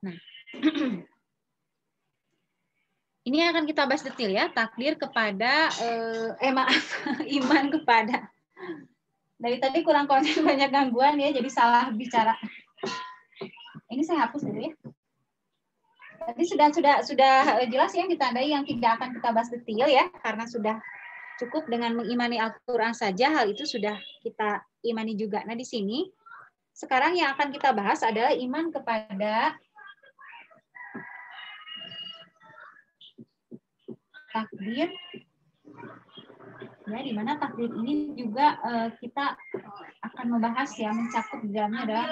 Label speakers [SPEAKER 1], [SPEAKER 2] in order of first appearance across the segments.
[SPEAKER 1] Nah, ini akan kita bahas detail ya, takdir kepada iman kepada. Dari tadi kurang konsen, banyak gangguan ya, jadi salah bicara. Ini saya hapus dulu ya. Tadi sudah jelas ya, yang ditandai yang tidak akan kita bahas detail ya, karena sudah cukup dengan mengimani Al-Qur'an saja, hal itu sudah kita imani juga. Nah, di sini sekarang yang akan kita bahas adalah iman kepada takdir. Ya, di mana takdir ini juga kita akan membahas ya, mencakup di dalamnya adalah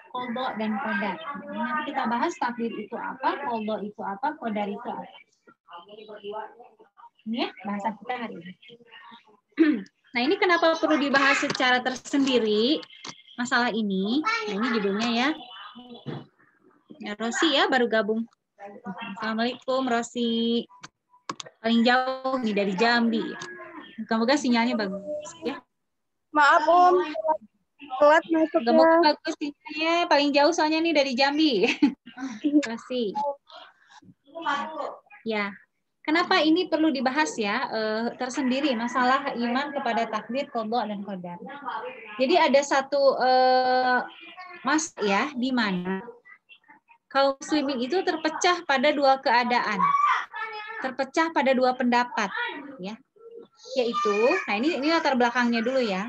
[SPEAKER 1] qada dan qadar. Nanti kita bahas takdir itu apa, qada itu apa, qadar itu apa. Ini ya bahasan kita hari ini. Nah, ini kenapa perlu dibahas secara tersendiri masalah ini? Nah, ini judulnya ya. Ya, Rosi ya baru gabung. Assalamualaikum Rosi. Paling jauh nih dari Jambi. Semoga sinyalnya bagus ya.
[SPEAKER 2] Maaf telat masuk ya.
[SPEAKER 1] Semoga bagus sinyalnya, paling jauh soalnya nih dari Jambi. Rosi. Ya. Kenapa ini perlu dibahas ya tersendiri masalah iman kepada takdir, qada dan qadar. Jadi ada satu ya di mana kaum muslimin itu terpecah pada dua keadaan. Terpecah pada dua pendapat ya. Yaitu, nah ini latar belakangnya dulu ya.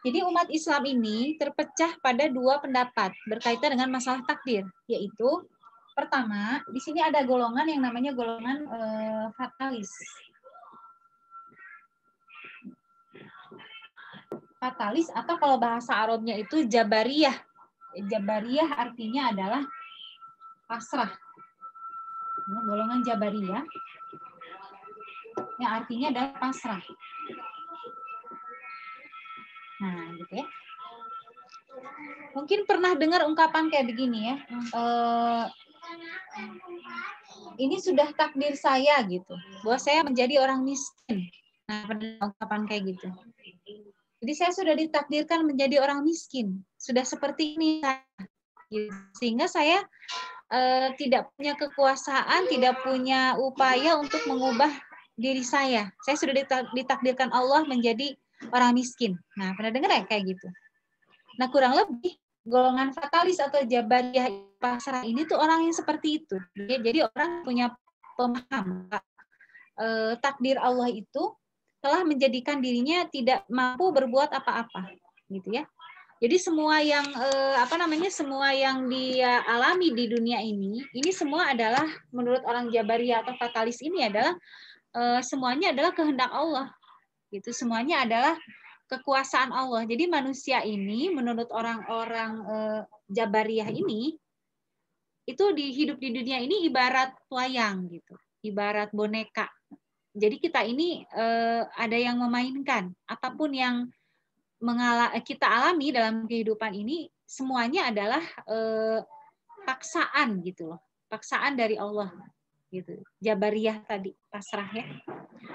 [SPEAKER 1] Jadi umat Islam ini terpecah pada dua pendapat berkaitan dengan masalah takdir, yaitu pertama, di sini ada golongan yang namanya golongan fatalis. Fatalis atau kalau bahasa Arabnya itu jabariyah. Jabariyah artinya adalah pasrah. Golongan jabariyah yang artinya adalah pasrah. Nah, gitu ya. Mungkin pernah dengar ungkapan kayak begini ya. Ini sudah takdir saya gitu, bahwa saya menjadi orang miskin. Nah, pernah ungkapan kayak gitu. Jadi saya sudah ditakdirkan menjadi orang miskin, sudah seperti ini, sehingga saya tidak punya kekuasaan, tidak punya upaya untuk mengubah diri saya. Saya sudah ditakdirkan Allah menjadi orang miskin. Nah, pernah dengar ya kayak gitu? Nah, kurang lebih golongan fatalis atau jabariyah pasrah ini tuh orang yang seperti itu. Jadi orang punya pemahaman takdir Allah itu telah menjadikan dirinya tidak mampu berbuat apa-apa, gitu ya. Jadi semua yang semua yang dia alami di dunia ini semua adalah menurut orang Jabariyah atau fatalis ini adalah semuanya adalah kehendak Allah, gitu. Semuanya adalah kekuasaan Allah. Jadi manusia ini menurut orang-orang Jabariyah ini itu hidup di dunia ini ibarat wayang gitu, ibarat boneka. Jadi kita ini ada yang memainkan, apapun yang kita alami dalam kehidupan ini semuanya adalah paksaan gitu loh, paksaan dari Allah gitu. Jabariyah tadi pasrah ya.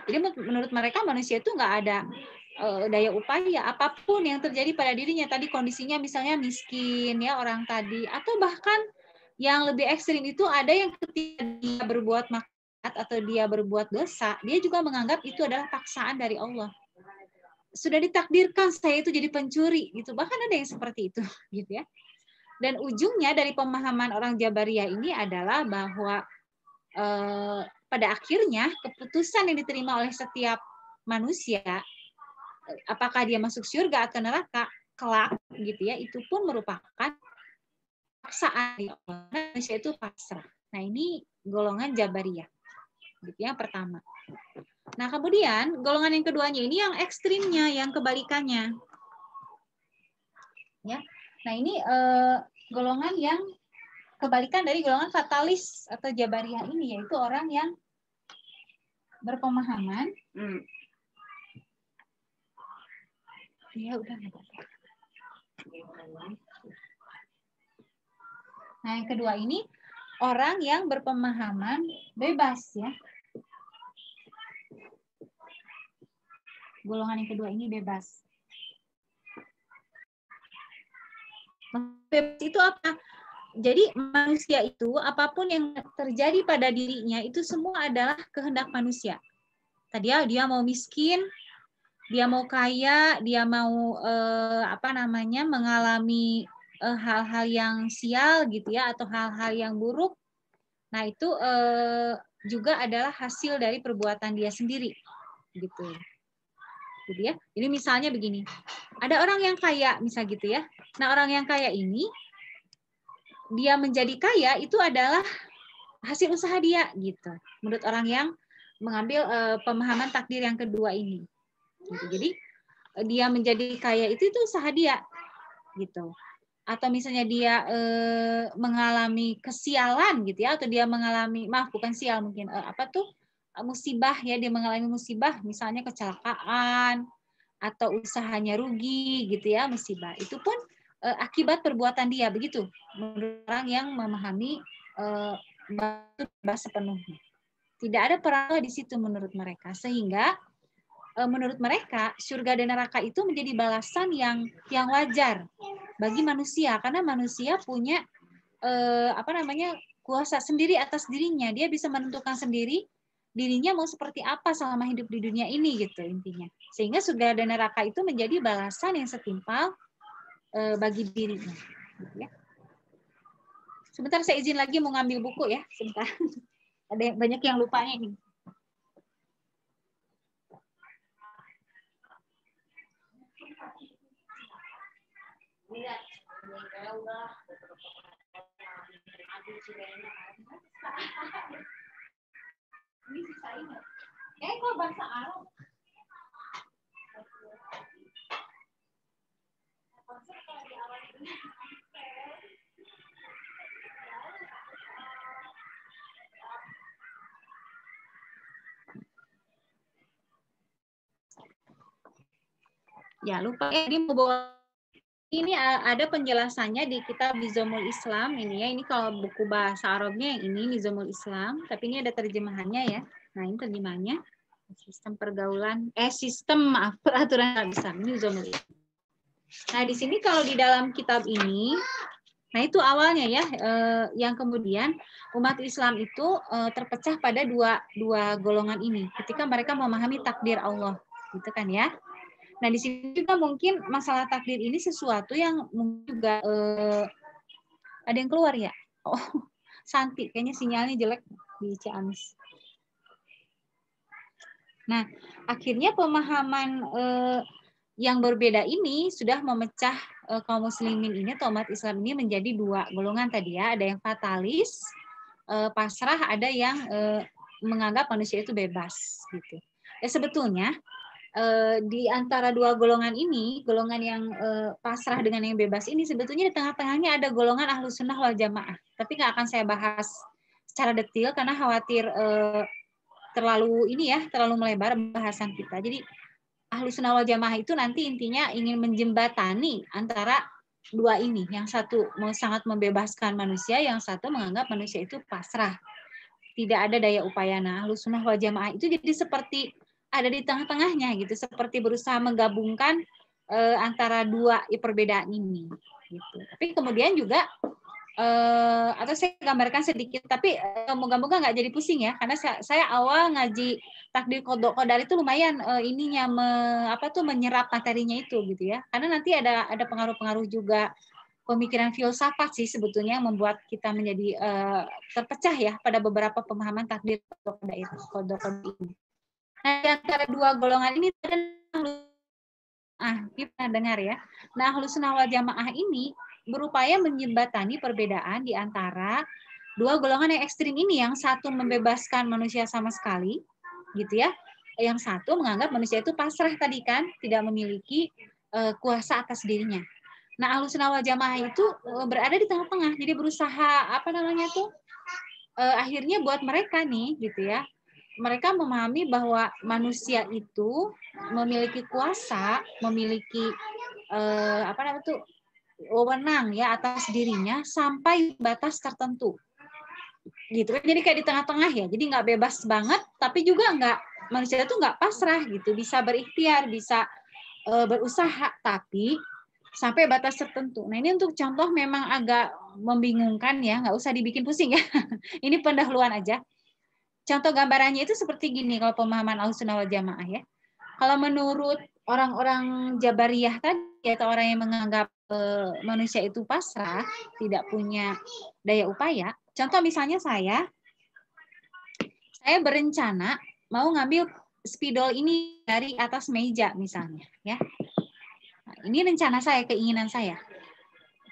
[SPEAKER 1] Jadi menurut mereka manusia itu nggak ada daya upaya, apapun yang terjadi pada dirinya tadi, kondisinya misalnya miskin ya orang tadi, atau bahkan yang lebih ekstrim itu ada yang ketika dia berbuat maksiat atau dia berbuat dosa, dia juga menganggap itu adalah paksaan dari Allah. Sudah ditakdirkan saya itu jadi pencuri gitu, bahkan ada yang seperti itu gitu ya. Dan ujungnya dari pemahaman orang Jabariyah ini adalah bahwa pada akhirnya keputusan yang diterima oleh setiap manusia, apakah dia masuk surga atau neraka kelak gitu ya, itu pun merupakan paksaan manusia itu pasrah. Nah, ini golongan Jabariyah gitu yang pertama. Nah, kemudian golongan yang keduanya ini yang ekstrimnya, yang kebalikannya. Ya. Nah, ini golongan yang kebalikan dari golongan fatalis atau Jabariyah ini, yaitu orang yang berpemahaman ya udah. Nah, yang kedua ini orang yang berpemahaman bebas ya. Golongan yang kedua ini bebas. Bebas itu apa? Jadi manusia itu apapun yang terjadi pada dirinya itu semua adalah kehendak manusia. Tadi ya, dia mau miskin, dia mau kaya, dia mau mengalami hal-hal yang sial gitu ya, atau hal-hal yang buruk. Nah itu juga adalah hasil dari perbuatan dia sendiri, gitu. Jadi ya, ini misalnya begini, ada orang yang kaya, misal gitu ya. Nah orang yang kaya ini, dia menjadi kaya itu adalah hasil usaha dia, gitu. Menurut orang yang mengambil pemahaman takdir yang kedua ini. Gitu. Jadi dia menjadi kaya itu usaha dia, gitu. Atau misalnya dia mengalami kesialan gitu ya, atau dia mengalami, maaf bukan sial mungkin, musibah ya, dia mengalami musibah, misalnya kecelakaan atau usahanya rugi gitu ya, musibah. Itu pun akibat perbuatan dia, begitu menurut orang yang memahami bebas sepenuhnya. Tidak ada peran di situ menurut mereka, sehingga menurut mereka surga dan neraka itu menjadi balasan yang wajar bagi manusia, karena manusia punya kuasa sendiri atas dirinya. Dia bisa menentukan sendiri dirinya mau seperti apa selama hidup di dunia ini, gitu intinya. Sehingga surga dan neraka itu menjadi balasan yang setimpal bagi dirinya. Gitu ya. Sebentar saya izin lagi mau ngambil buku ya, sebentar. Ada banyak yang lupanya ini. Lihat, ini sisa ini. Kok bahasa Arab? Ya lupa ya, dia mau bawa ini, ada penjelasannya di kitab Nizamul Islam ini ya. Ini kalau buku bahasa Arabnya yang ini Nizamul Islam, tapi ini ada terjemahannya ya. Nah ini terjemahannya sistem pergaulan, peraturan Islam, Nizamul Islam. Nah di sini kalau di dalam kitab ini, nah itu awalnya ya, yang kemudian umat Islam itu terpecah pada dua golongan ini ketika mereka memahami takdir Allah, gitu kan ya. Nah di sini juga mungkin masalah takdir ini sesuatu yang mungkin juga ada yang keluar ya. Oh, Santi, kayaknya sinyalnya jelek di Ciamis. Nah akhirnya pemahaman yang berbeda ini sudah memecah kaum muslimin ini atau umat Islam ini menjadi dua golongan tadi ya. Ada yang fatalis, pasrah, ada yang menganggap manusia itu bebas gitu. Sebetulnya di antara dua golongan ini, golongan yang pasrah dengan yang bebas ini, sebetulnya di tengah-tengahnya ada golongan Ahlus Sunnah wal Jamaah. Tapi nggak akan saya bahas secara detail karena khawatir terlalu melebar bahasan kita. Jadi Ahlus Sunnah wal Jamaah itu nanti intinya ingin menjembatani antara dua ini. Yang satu mau sangat membebaskan manusia, yang satu menganggap manusia itu pasrah. Tidak ada daya upaya. Nah, Ahlus Sunnah wal Jamaah itu jadi seperti ada di tengah-tengahnya gitu, seperti berusaha menggabungkan antara dua perbedaan ini. Gitu. Tapi kemudian juga atau saya gambarkan sedikit, tapi moga-moga nggak jadi pusing ya, karena saya awal ngaji takdir qadar itu lumayan menyerap materinya itu gitu ya, karena nanti ada pengaruh-pengaruh juga pemikiran filsafat sih sebetulnya yang membuat kita menjadi terpecah ya pada beberapa pemahaman takdir qadar ini. Nah, di antara dua golongan ini kita pernah dengar ya. Nah, Ahlus Sunnah wal Jamaah ini berupaya menjembatani perbedaan di antara dua golongan yang ekstrim ini. Yang satu membebaskan manusia sama sekali, gitu ya. Yang satu menganggap manusia itu pasrah tadi kan, tidak memiliki kuasa atas dirinya. Nah, Ahlus Sunnah wal Jamaah itu berada di tengah-tengah. Jadi berusaha akhirnya buat mereka nih, gitu ya. Mereka memahami bahwa manusia itu memiliki kuasa, memiliki wewenang ya atas dirinya sampai batas tertentu. Gitu. Jadi kayak di tengah-tengah ya. Jadi nggak bebas banget, tapi juga manusia itu nggak pasrah gitu. Bisa berikhtiar, bisa berusaha, tapi sampai batas tertentu. Nah, ini untuk contoh memang agak membingungkan ya, nggak usah dibikin pusing ya. Ini pendahuluan aja. Contoh gambarannya itu seperti gini kalau pemahaman Ahlussunnah wal Jamaah ya. Kalau menurut orang-orang Jabariyah tadi atau orang yang menganggap manusia itu pasrah, tidak punya daya upaya. Contoh misalnya saya berencana mau ngambil spidol ini dari atas meja misalnya ya. Nah, ini rencana saya, keinginan saya.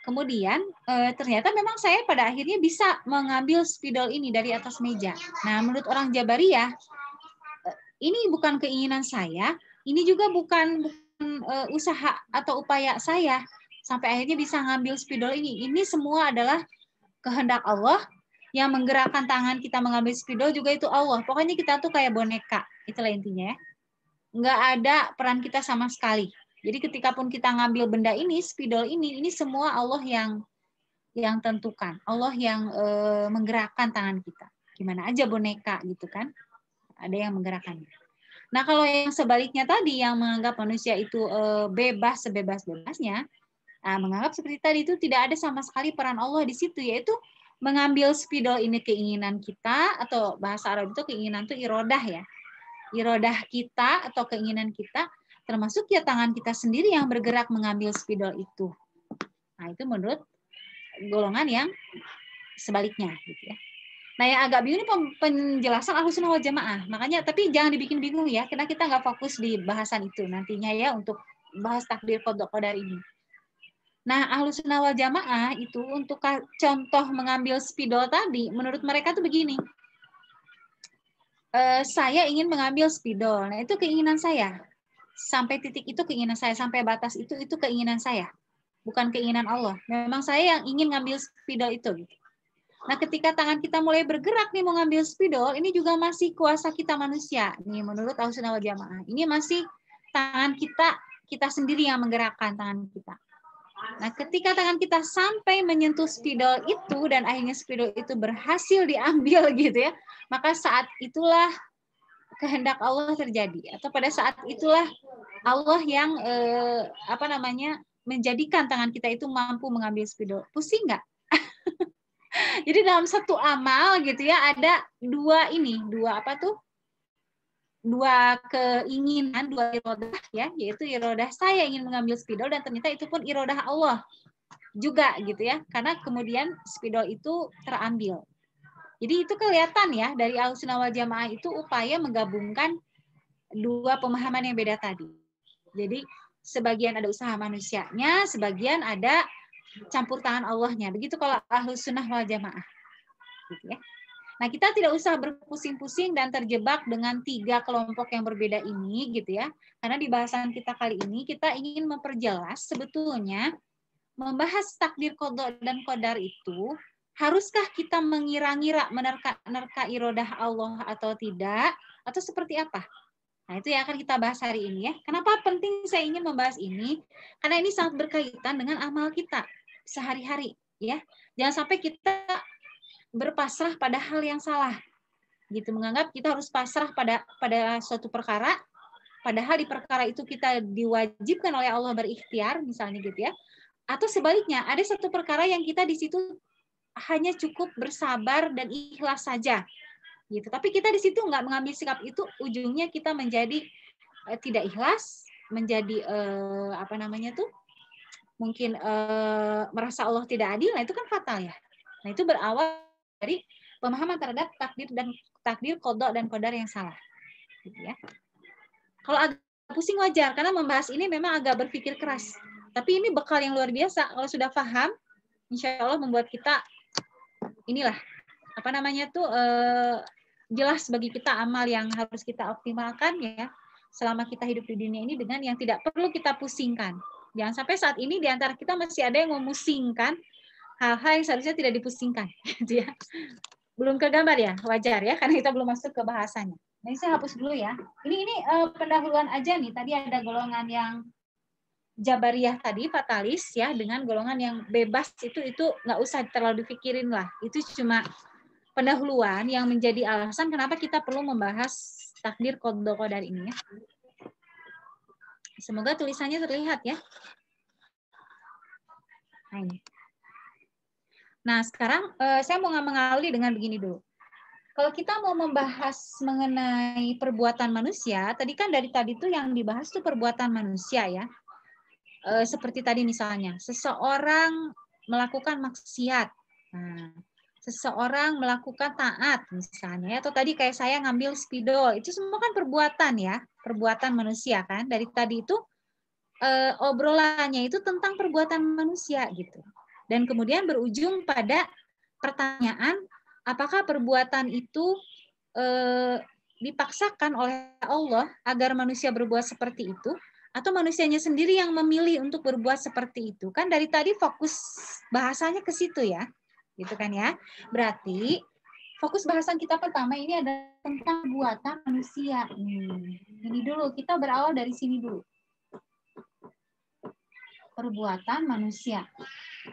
[SPEAKER 1] Kemudian ternyata memang saya pada akhirnya bisa mengambil spidol ini dari atas meja. Nah, menurut orang Jabariyah ini bukan keinginan saya, ini juga bukan usaha atau upaya saya sampai akhirnya bisa ngambil spidol ini. Ini semua adalah kehendak Allah, yang menggerakkan tangan kita mengambil spidol juga itu Allah. Pokoknya kita tuh kayak boneka, itulah intinya ya. Nggak ada peran kita sama sekali. Jadi ketika pun kita ngambil benda ini, spidol ini semua Allah yang tentukan. Allah yang menggerakkan tangan kita. Gimana aja boneka gitu kan. Ada yang menggerakkannya. Nah, kalau yang sebaliknya tadi yang menganggap manusia itu bebas sebebas-bebasnya, menganggap seperti tadi itu tidak ada sama sekali peran Allah di situ, yaitu mengambil spidol ini keinginan kita, atau bahasa Arab itu keinginan itu irodah ya. Irodah kita atau keinginan kita, termasuk ya tangan kita sendiri yang bergerak mengambil spidol itu. Nah, itu menurut golongan yang sebaliknya gitu ya. Nah, yang agak bingung ini penjelasan Ahlussunnah wal Jamaah. Makanya, tapi jangan dibikin bingung ya, karena kita nggak fokus di bahasan itu nantinya ya untuk bahas takdir qada qadar ini. Nah, Ahlussunnah wal Jamaah itu untuk contoh mengambil spidol tadi, menurut mereka tuh begini. Saya ingin mengambil spidol. Nah, itu keinginan saya. Sampai titik itu keinginan saya, sampai batas itu keinginan saya. Bukan keinginan Allah. Memang saya yang ingin ngambil spidol itu gitu. Nah, ketika tangan kita mulai bergerak nih mau ngambil spidol, ini juga masih kuasa kita manusia. Nih, menurut Ahlussunnah wal Jamaah. Ini masih tangan kita sendiri yang menggerakkan tangan kita. Nah, ketika tangan kita sampai menyentuh spidol itu dan akhirnya spidol itu berhasil diambil gitu ya, maka saat itulah kehendak Allah terjadi. Atau pada saat itulah Allah yang menjadikan tangan kita itu mampu mengambil spidol. Pusing nggak? Jadi dalam satu amal gitu ya ada dua keinginan, dua irodah ya, yaitu irodah saya ingin mengambil spidol dan ternyata itu pun irodah Allah juga gitu ya, karena kemudian spidol itu terambil. Jadi itu kelihatan ya dari Ahlussunnah wal Jamaah itu upaya menggabungkan dua pemahaman yang beda tadi. Jadi sebagian ada usaha manusianya, sebagian ada campur tangan Allahnya. Begitu kalau Ahlussunnah wal Jamaah. Gitu ya. Nah, kita tidak usah berpusing-pusing dan terjebak dengan tiga kelompok yang berbeda ini gitu ya. Karena di bahasan kita kali ini kita ingin memperjelas sebetulnya membahas takdir qada dan qadar itu, haruskah kita mengira-ngira menerka-nerka irodah Allah atau tidak, atau seperti apa? Nah, itu yang akan kita bahas hari ini ya. Kenapa penting saya ingin membahas ini? Karena ini sangat berkaitan dengan amal kita sehari-hari ya. Jangan sampai kita berpasrah pada hal yang salah. Gitu, menganggap kita harus pasrah pada suatu perkara, padahal di perkara itu kita diwajibkan oleh Allah berikhtiar misalnya gitu ya. Atau sebaliknya, ada satu perkara yang kita di situ hanya cukup bersabar dan ikhlas saja. Gitu. Tapi kita di situ nggak mengambil sikap itu, ujungnya kita menjadi tidak ikhlas, menjadi mungkin merasa Allah tidak adil. Nah, itu kan fatal ya. Nah, itu berawal dari pemahaman terhadap takdir qada dan qadar yang salah. Gitu ya. Kalau agak pusing wajar, karena membahas ini memang agak berpikir keras. Tapi ini bekal yang luar biasa. Kalau sudah paham, insya Allah membuat kita jelas bagi kita amal yang harus kita optimalkan ya selama kita hidup di dunia ini dengan yang tidak perlu kita pusingkan. Jangan sampai saat ini di antara kita masih ada yang memusingkan hal-hal yang seharusnya tidak dipusingkan. Gitu ya. Belum kegambar ya, wajar ya, karena kita belum masuk ke bahasanya. Nah, ini saya hapus dulu ya. Ini pendahuluan aja nih. Tadi ada golongan yang Jabariyah tadi, fatalis ya, dengan golongan yang bebas itu nggak usah terlalu dipikirin lah. Itu cuma pendahuluan yang menjadi alasan kenapa kita perlu membahas takdir qada qadar ini ya. Semoga tulisannya terlihat ya. Nah, ini. Nah, sekarang saya mau mengali dengan begini dulu. Kalau kita mau membahas mengenai perbuatan manusia, tadi kan dari tadi tuh yang dibahas tuh perbuatan manusia ya. Seperti tadi misalnya, seseorang melakukan maksiat. Nah, seseorang melakukan taat misalnya, atau tadi kayak saya ngambil spidol, itu semua kan perbuatan ya, perbuatan manusia kan. Dari tadi itu obrolannya itu tentang perbuatan manusia gitu. Dan kemudian berujung pada pertanyaan, apakah perbuatan itu dipaksakan oleh Allah agar manusia berbuat seperti itu, atau manusianya sendiri yang memilih untuk berbuat seperti itu? Kan dari tadi fokus bahasanya ke situ ya, gitu kan ya. Berarti fokus bahasan kita pertama ini adalah tentang perbuatan manusia. Ini dulu, kita berawal dari sini dulu. Perbuatan manusia.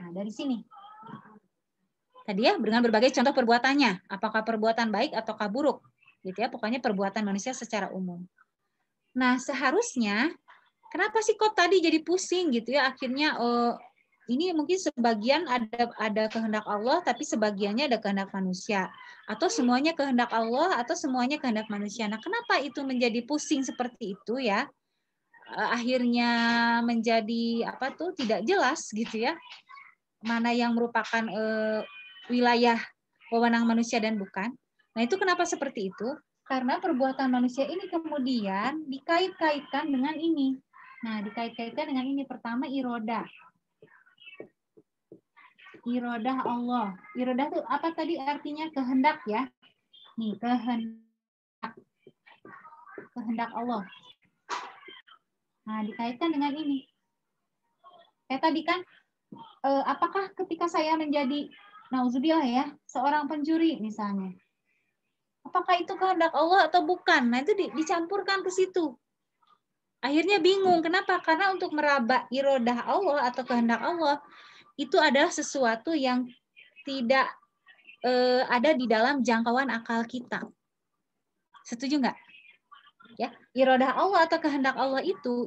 [SPEAKER 1] Nah, dari sini. Tadi ya, dengan berbagai contoh perbuatannya. Apakah perbuatan baik ataukah buruk. Gitu ya, pokoknya perbuatan manusia secara umum. Nah, seharusnya, kenapa sih kok tadi jadi pusing gitu ya? Akhirnya, ini mungkin sebagian ada kehendak Allah, tapi sebagiannya ada kehendak manusia. Atau semuanya kehendak Allah, atau semuanya kehendak manusia. Nah, kenapa itu menjadi pusing seperti itu ya? Akhirnya menjadi tidak jelas gitu ya, mana yang merupakan wilayah wewenang manusia dan bukan. Nah, itu kenapa seperti itu? Karena perbuatan manusia ini kemudian dikait-kaitkan dengan ini. Nah, dikait-kaitkan dengan ini. Pertama, irodah. Irodah Allah. Irodah itu apa tadi artinya? Kehendak ya. Nih, kehendak. Kehendak Allah. Nah, dikaitkan dengan ini. Kayak tadi kan, apakah ketika saya menjadi, nauzubillah ya, seorang pencuri misalnya, apakah itu kehendak Allah atau bukan? Nah, itu dicampurkan ke situ. Akhirnya bingung. Kenapa? Karena untuk meraba irodah Allah atau kehendak Allah, itu adalah sesuatu yang tidak ada di dalam jangkauan akal kita. Setuju nggak? Ya, irodah Allah atau kehendak Allah itu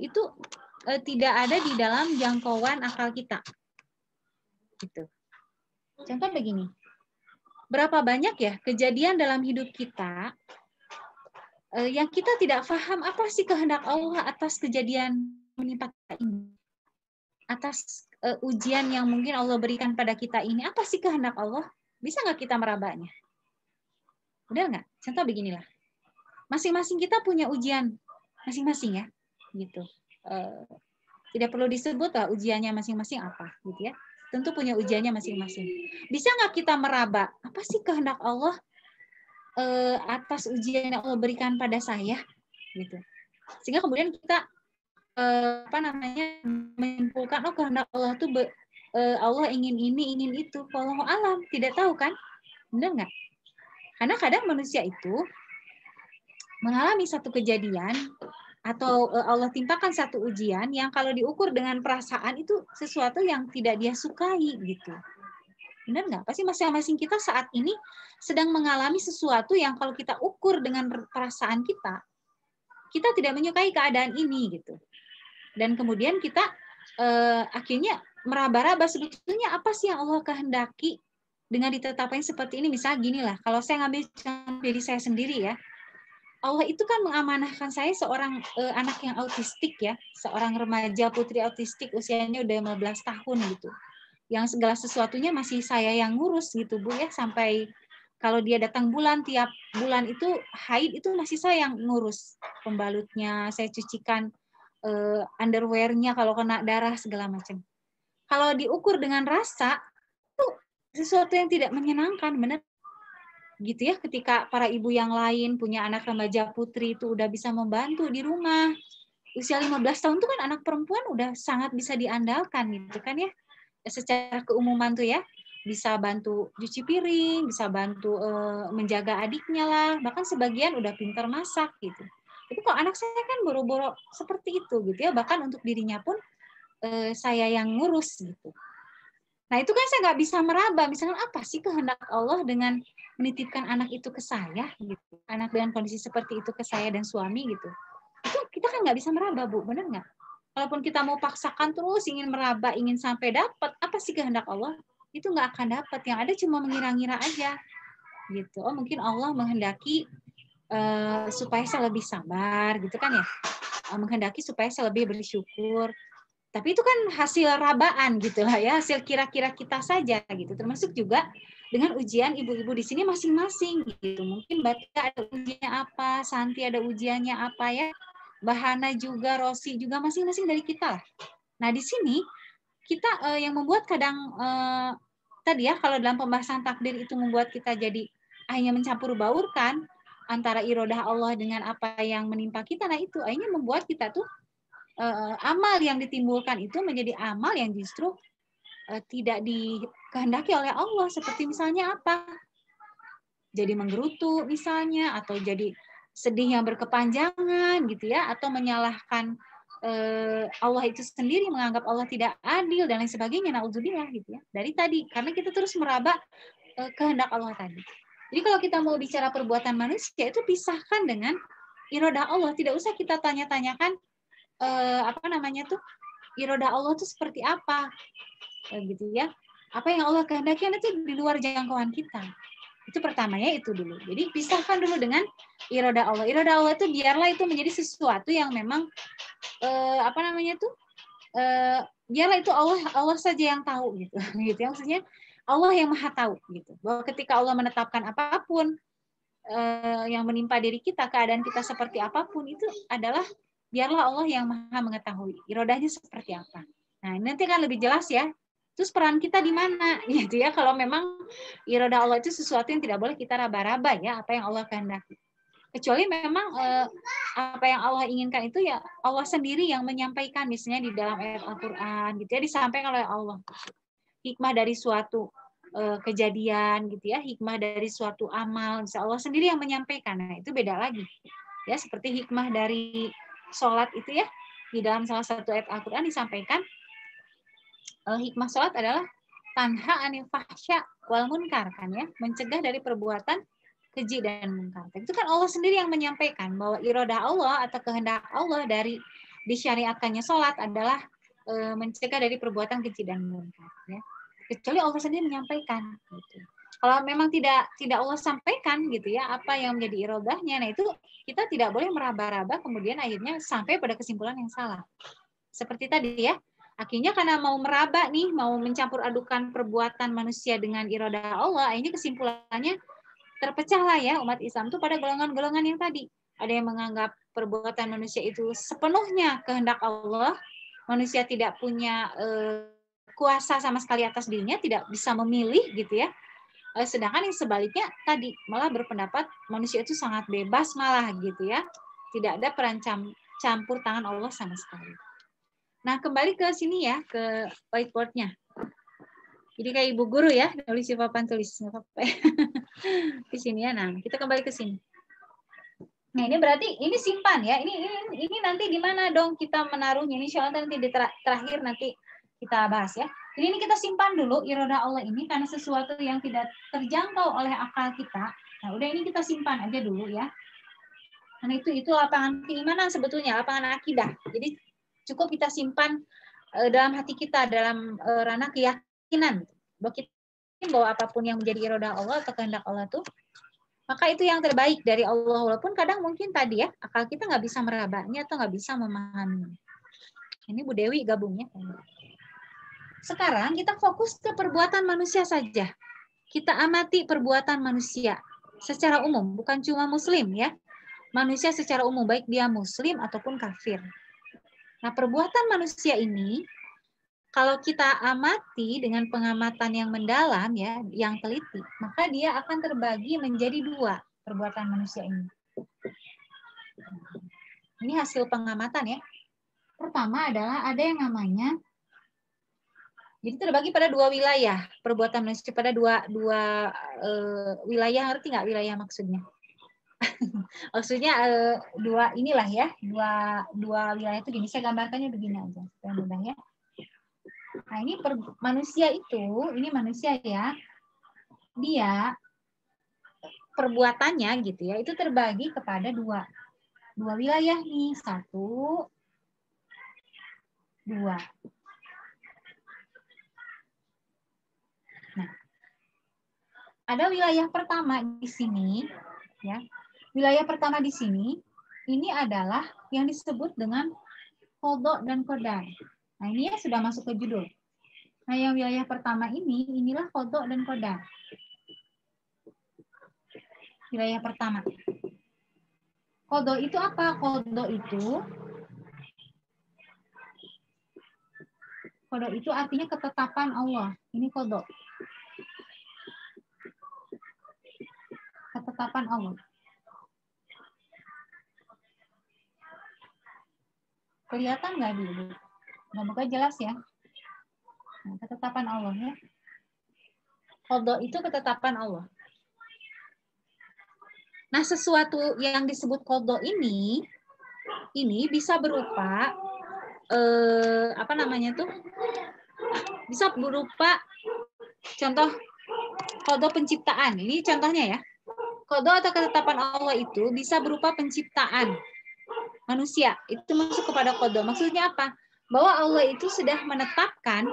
[SPEAKER 1] tidak ada di dalam jangkauan akal kita. Gitu. Contoh begini, berapa banyak ya kejadian dalam hidup kita yang kita tidak paham apa sih kehendak Allah atas kejadian menimpa kita ini, atas ujian yang mungkin Allah berikan pada kita ini, apa sih kehendak Allah? Bisa nggak kita merabanya? Udah nggak? Contoh beginilah, masing-masing kita punya ujian masing-masing ya, gitu. Tidak perlu disebut lah ujiannya masing-masing apa, gitu ya. Tentu punya ujiannya masing-masing. Bisa nggak kita meraba apa sih kehendak Allah atas ujian yang Allah berikan pada saya, gitu. Sehingga kemudian kita menyimpulkan, oh kehendak Allah tuh Allah ingin ini, ingin itu. Wallahu alam, tidak tahu kan? Benar nggak? Karena kadang manusia itu mengalami satu kejadian atau Allah timpakan satu ujian yang kalau diukur dengan perasaan itu sesuatu yang tidak dia sukai gitu. Benar nggak? Pasti masing-masing kita saat ini sedang mengalami sesuatu yang kalau kita ukur dengan perasaan kita tidak menyukai keadaan ini gitu. Dan kemudian kita akhirnya meraba-raba sebetulnya apa sih yang Allah kehendaki dengan ditetapkan seperti ini. Misalnya gini lah, kalau saya ngambil contoh diri saya sendiri ya, Allah itu kan mengamanahkan saya seorang anak yang autistik ya, seorang remaja putri autistik usianya udah 15 tahun gitu. Yang segala sesuatunya masih saya yang ngurus gitu Bu ya, sampai kalau dia datang bulan, tiap bulan itu haid itu masih saya yang ngurus. Pembalutnya, saya cucikan underwear-nya kalau kena darah segala macam. Kalau diukur dengan rasa itu sesuatu yang tidak menyenangkan, benar gitu ya, ketika para ibu yang lain punya anak remaja putri itu udah bisa membantu di rumah. Usia 15 tahun itu kan anak perempuan udah sangat bisa diandalkan gitu kan ya. Secara keumuman tuh ya, bisa bantu cuci piring, bisa bantu menjaga adiknya lah, bahkan sebagian udah pintar masak gitu. Tapi kok anak saya kan boro-boro seperti itu gitu ya, bahkan untuk dirinya pun saya yang ngurus gitu. Nah itu kan saya nggak bisa meraba, misalnya apa sih kehendak Allah dengan menitipkan anak itu ke saya, gitu. Anak dengan kondisi seperti itu ke saya dan suami gitu. Itu kita kan nggak bisa meraba Bu, benar nggak? Walaupun kita mau paksakan terus ingin meraba, ingin sampai dapat, apa sih kehendak Allah? Itu nggak akan dapat. Yang ada cuma mengira-ngira aja. Gitu. Oh, mungkin Allah menghendaki supaya saya lebih sabar, gitu kan ya? Menghendaki supaya saya lebih bersyukur. Tapi itu kan hasil rabaan gitu lah ya, hasil kira-kira kita saja gitu. Termasuk juga dengan ujian ibu-ibu di sini masing-masing gitu. Mungkin Batika ada ujiannya apa, Santi ada ujiannya apa ya, Bahana juga, Rosi juga, masing-masing dari kita lah. Nah di sini kita yang membuat kadang tadi ya, kalau dalam pembahasan takdir itu membuat kita jadi hanya mencampur baurkan antara irodah Allah dengan apa yang menimpa kita. Nah itu akhirnya membuat kita tuh amal yang ditimbulkan itu menjadi amal yang justru tidak dikehendaki oleh Allah. Seperti misalnya apa? Jadi menggerutu misalnya, atau jadi sedih yang berkepanjangan gitu ya, atau menyalahkan Allah itu sendiri, menganggap Allah tidak adil dan lain sebagainya. Nauzubillah gitu ya. Dari tadi karena kita terus meraba kehendak Allah tadi. Jadi kalau kita mau bicara perbuatan manusia itu pisahkan dengan irodah Allah. Tidak usah kita tanya-tanyakan apa namanya tuh, irodah Allah tuh seperti apa gitu ya, apa yang Allah kehendaki itu di luar jangkauan kita. Itu pertamanya itu dulu. Jadi pisahkan dulu dengan irodah Allah. Irodah Allah itu biarlah itu menjadi sesuatu yang memang apa namanya tuh, biarlah itu Allah saja yang tahu gitu. Gitu ya, maksudnya Allah yang maha tahu gitu. Bahwa ketika Allah menetapkan apapun yang menimpa diri kita, keadaan kita seperti apapun, itu adalah biarlah Allah yang maha mengetahui irodahnya seperti apa. Nah nanti kan lebih jelas ya. Terus peran kita di mana gitu ya, kalau memang irodah Allah itu sesuatu yang tidak boleh kita raba-raba ya, apa yang Allah kehendaki. Kecuali memang apa yang Allah inginkan itu ya Allah sendiri yang menyampaikan, misalnya di dalam ayat Al-Qur'an gitu ya, disampaikan oleh Allah. Hikmah dari suatu kejadian gitu ya, hikmah dari suatu amal, bisa Allah sendiri yang menyampaikan. Nah, itu beda lagi. Ya, seperti hikmah dari sholat itu ya, di dalam salah satu ayat Al-Qur'an disampaikan hikmah sholat adalah tanha anil fahsya wal munkar kan ya, mencegah dari perbuatan keji dan munkar. Itu kan Allah sendiri yang menyampaikan bahwa irodah Allah atau kehendak Allah dari disyariatkannya sholat adalah mencegah dari perbuatan keji dan munkar ya. Kecuali Allah sendiri menyampaikan gitu. Kalau memang tidak Allah sampaikan gitu ya apa yang menjadi irodahnya, nah itu kita tidak boleh meraba-raba kemudian akhirnya sampai pada kesimpulan yang salah. Seperti tadi ya, akhirnya karena mau meraba nih, mau mencampur adukan perbuatan manusia dengan irodah Allah, akhirnya kesimpulannya terpecahlah ya umat Islam itu pada golongan-golongan yang tadi. Ada yang menganggap perbuatan manusia itu sepenuhnya kehendak Allah, manusia tidak punya kuasa sama sekali atas dirinya, tidak bisa memilih gitu ya. Sedangkan yang sebaliknya tadi malah berpendapat manusia itu sangat bebas malah gitu ya. Tidak ada peran campur tangan Allah sama sekali. Nah, kembali ke sini ya, ke whiteboard-nya. Jadi kayak ibu guru ya, nulis di papan tulis. Nggak apa-apa ya. Di sini ya, nah kita kembali ke sini. Nah, ini berarti ini simpan ya. Ini nanti di mana dong kita menaruhnya? Ini insyaallah nanti di terakhir nanti kita bahas ya. Jadi ini kita simpan dulu irodah Allah ini karena sesuatu yang tidak terjangkau oleh akal kita. Nah, udah ini kita simpan aja dulu ya. Karena itu lapangan keimanan sebetulnya, lapangan akidah. Jadi cukup kita simpan dalam hati kita, dalam ranah keyakinan. Bahwa kita bahwa apapun yang menjadi irodah Allah atau kehendak Allah tuh, maka itu yang terbaik dari Allah. Walaupun kadang mungkin tadi ya, akal kita nggak bisa merabanya atau nggak bisa memahaminya. Ini Bu Dewi gabungnya. Sekarang kita fokus ke perbuatan manusia saja. Kita amati perbuatan manusia secara umum, bukan cuma muslim ya. Manusia secara umum, baik dia muslim ataupun kafir. Nah, perbuatan manusia ini, kalau kita amati dengan pengamatan yang mendalam ya, yang teliti, maka dia akan terbagi menjadi dua perbuatan manusia ini. Ini hasil pengamatan ya. Pertama adalah ada yang namanya, jadi terbagi pada dua wilayah perbuatan manusia, pada dua wilayah, ngerti nggak wilayah maksudnya? Maksudnya dua inilah ya, dua wilayah itu gini, saya gambarkannya begini aja supaya mudah ya. Nah ini manusia itu, ini manusia ya, dia perbuatannya gitu ya, itu terbagi kepada dua wilayah nih. Satu 2. Nah, ada wilayah pertama di sini, ya. Wilayah pertama di sini ini adalah yang disebut dengan qada dan qadar. Nah, ini ya sudah masuk ke judul. Nah, yang wilayah pertama ini, inilah qada dan qadar. Wilayah pertama. Qada itu apa? Qada itu artinya ketetapan Allah. Ini qada. Ketetapan Allah. Kelihatan nggak dulu? Semoga jelas ya. Nah, ketetapan Allah ya. Qada itu ketetapan Allah. Nah, sesuatu yang disebut qada ini bisa berupa apa namanya tuh? Bisa berupa contoh qada penciptaan. Ini contohnya ya. Qada atau ketetapan Allah itu bisa berupa penciptaan manusia. Itu masuk kepada qada. Maksudnya apa? Bahwa Allah itu sudah menetapkan